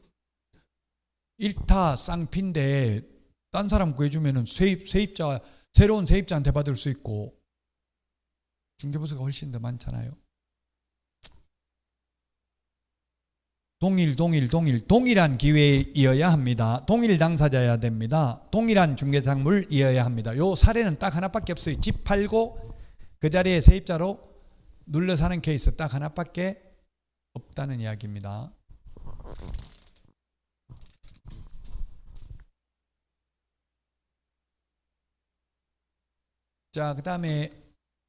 1타 쌍피인데 딴 사람 구해주면은 세입자, 새로운 세입자한테 받을 수 있고 중개보수가 훨씬 더 많잖아요. 동일한 기회이어야 합니다. 동일 당사자여야 됩니다. 동일한 중개상물이어야 합니다. 요 사례는 딱 하나밖에 없어요. 집 팔고 그 자리에 세입자로 눌러 사는 케이스 딱 하나밖에 없다는 이야기입니다. 자, 그 다음에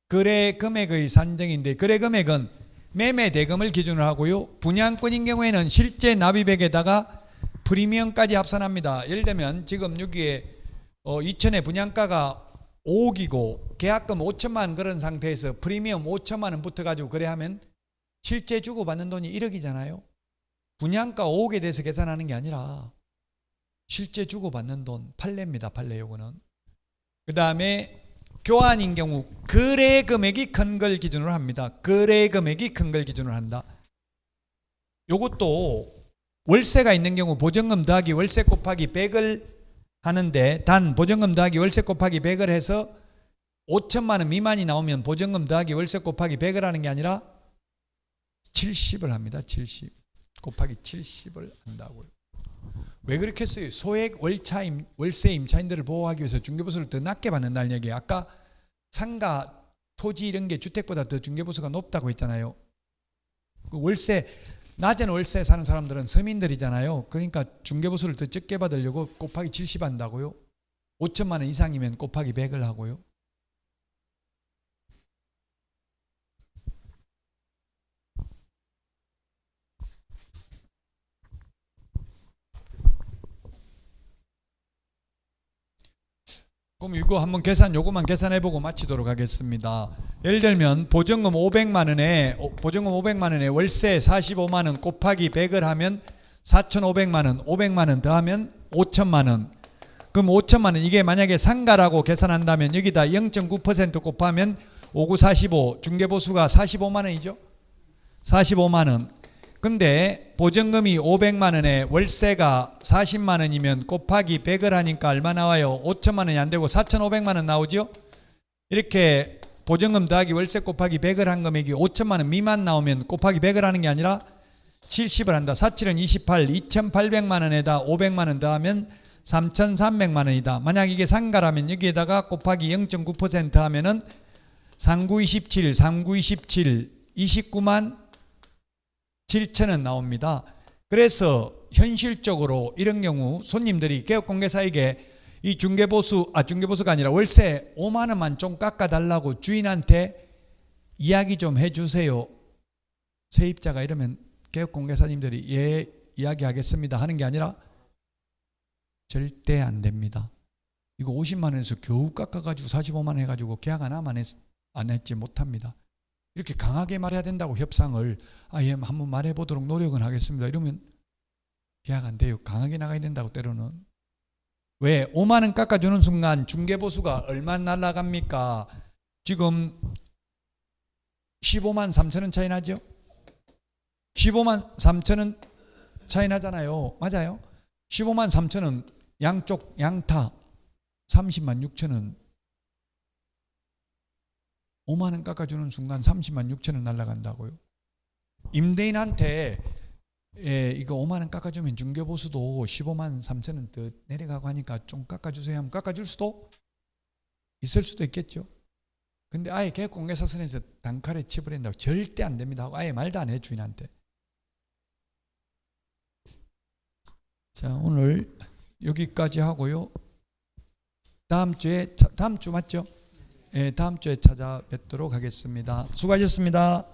거래 금액의 산정인데, 거래 금액은 매매 대금을 기준으로 하고요. 분양권인 경우에는 실제 납입액에다가 프리미엄까지 합산합니다. 예를 들면 지금 여기에 2천에 분양가가 5억이고 계약금 5천만 원 그런 상태에서 프리미엄 5천만 원 붙어가지고 거래하면 실제 주고받는 돈이 1억이잖아요. 분양가 5억에 대해서 계산하는 게 아니라 실제 주고받는 돈 판례입니다. 판례 요거는. 그 다음에 교환인 경우 거래 금액이 큰 걸 기준으로 합니다. 거래 금액이 큰 걸 기준으로 한다. 요것도 월세가 있는 경우 보증금 더하기 월세 곱하기 100을 하는데, 단 보증금 더하기 월세 곱하기 100을 해서 5천만 원 미만이 나오면 보증금 더하기 월세 곱하기 100을 하는 게 아니라 70을 합니다. 70 곱하기 70을 한다고요. 왜 그렇게 했어요? 소액 월세 임차인들을 보호하기 위해서 중개보수를 더 낮게 받는다는 얘기예요. 아까 상가, 토지 이런 게 주택보다 더 중개보수가 높다고 했잖아요. 그 월세, 낮은 월세 사는 사람들은 서민들이잖아요. 그러니까 중개보수를 더 적게 받으려고 곱하기 70 한다고요. 5천만 원 이상이면 곱하기 100을 하고요. 그럼 이거 한번 요거만 계산해보고 마치도록 하겠습니다. 예를 들면 보증금 500만 원에 월세 45만 원 곱하기 100을 하면 4,500만 원, 500만 원 더하면 5천만 원. 그럼 5천만 원, 이게 만약에 상가라고 계산한다면 여기다 0.9% 곱하면 5945, 중개보수가 45만 원이죠. 45만 원. 근데 보증금이 500만 원에 월세가 40만 원이면 곱하기 100을 하니까 얼마 나와요? 5천만 원이 안 되고 4,500만 원 나오죠? 이렇게 보증금 더하기 월세 곱하기 100을 한 금액이 5천만 원 미만 나오면 곱하기 100을 하는 게 아니라 70을 한다. 4,7은 28, 2,800만 원에다 500만 원 더하면 3,300만 원이다. 만약 이게 상가라면 여기에다가 곱하기 0.9% 하면은 3927, 3927, 29만 7천원 나옵니다. 그래서 현실적으로 이런 경우 손님들이 개업공개사에게 이 중개보수가 아니라 월세 5만 원만 좀 깎아달라고 주인한테 이야기 좀 해주세요. 세입자가 이러면 개업공개사님들이 예, 이야기하겠습니다 하는 게 아니라 절대 안 됩니다. 이거 50만 원에서 겨우 깎아가지고 45만 원 해가지고 계약 하나만 안 했지 못합니다. 이렇게 강하게 말해야 된다고 협상을 예, 한번 말해보도록 노력은 하겠습니다. 이러면 계약 안 돼요. 강하게 나가야 된다고 때로는. 왜? 5만 원 깎아주는 순간 중개보수가 얼마 날라갑니까? 지금 15만 3천 원 차이 나죠? 15만 3천 원 차이 나잖아요. 맞아요? 15만 3천 원 양쪽 양타 30만 6천 원. 5만 원 깎아주는 순간 30만 6천 원 날라간다고요. 임대인한테 이거 5만 원 깎아주면 중개보수도 15만 3천 원 더 내려가고 하니까 좀 깎아주세요 하면 깎아줄 수도 있을 수도 있겠죠. 근데 아예 계약공개사선에서 단칼에 치부린다고 절대 안 됩니다 하고 아예 말도 안 해 주인한테. 자, 오늘 여기까지 하고요. 다음 주 맞죠? 네, 다음 주에 찾아뵙도록 하겠습니다. 수고하셨습니다.